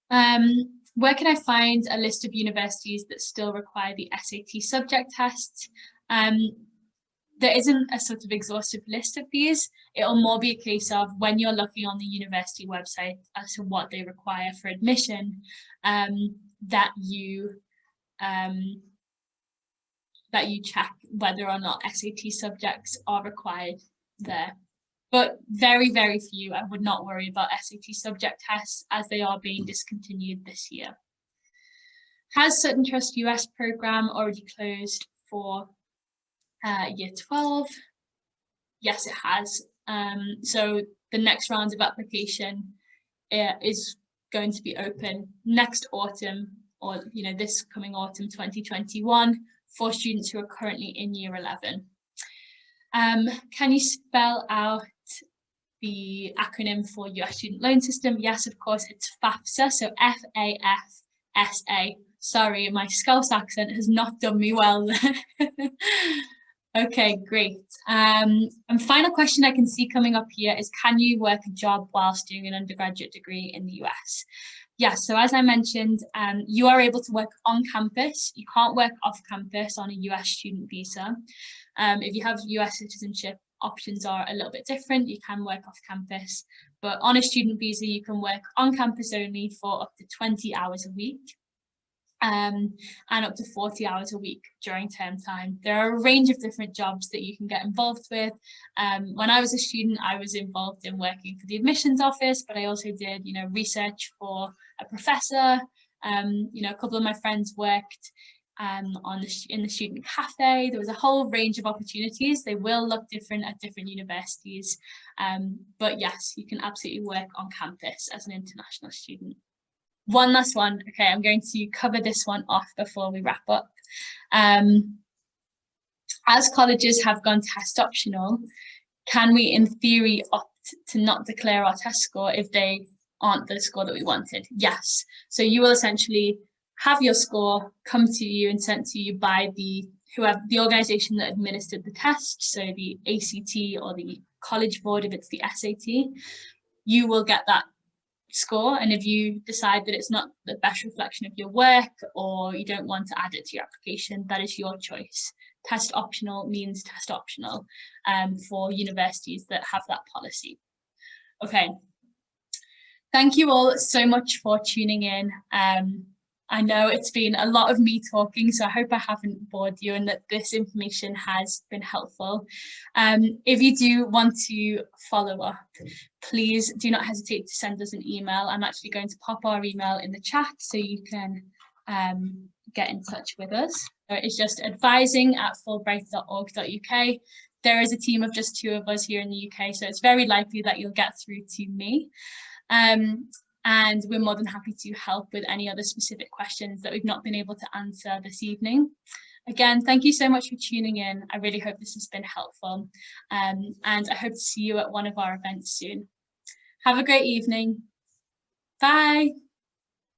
out. Where can I find a list of universities that still require the SAT subject test? There isn't a sort of exhaustive list of these. It'll more be a case of when you're looking on the university website as to what they require for admission, that you check whether or not SAT subjects are required there. But very, very few. I would not worry about SAT subject tests as they are being discontinued this year. Has Sutton Trust US program already closed for year 12? Yes, it has. So the next round of application is going to be open next autumn, or this coming autumn 2021, for students who are currently in year 11. Can you spell out the acronym for US Student Loan System? Yes, of course, it's FAFSA, so FAFSA. Sorry, my Scouse accent has not done me well there. Okay, great. And final question I can see coming up here is, can you work a job whilst doing an undergraduate degree in the US? Yes, so as I mentioned, you are able to work on campus. You can't work off campus on a US student visa. If you have US citizenship, options are a little bit different. You can work off campus, but on a student visa, you can work on campus only for up to 20 hours a week. And up to 40 hours a week during term time. There are a range of different jobs that you can get involved with. When I was a student, I was involved in working for the admissions office, but I also did, research for a professor. A couple of my friends worked in the student cafe. There was a whole range of opportunities. They will look different at different universities, but yes, you can absolutely work on campus as an international student. One last one. Okay, I'm going to cover this one off before we wrap up. As colleges have gone test optional, can we in theory opt to not declare our test score if they aren't the score that we wanted? Yes. So you will essentially have your score come to you and sent to you by the organization that administered the test, so the ACT or the College Board if it's the SAT. You will get that score, and if you decide that it's not the best reflection of your work or you don't want to add it to your application, that is your choice. Test optional means test optional for universities that have that policy. Okay, thank you all so much for tuning in. I know it's been a lot of me talking, so I hope I haven't bored you and that this information has been helpful. If you do want to follow up, please do not hesitate to send us an email. I'm actually going to pop our email in the chat so you can get in touch with us. So it's just advising@fulbright.org.uk. There is a team of just 2 of us here in the UK, so it's very likely that you'll get through to me. And we're more than happy to help with any other specific questions that we've not been able to answer this evening. Again, thank you so much for tuning in. I really hope this has been helpful. And I hope to see you at one of our events soon. Have a great evening. Bye.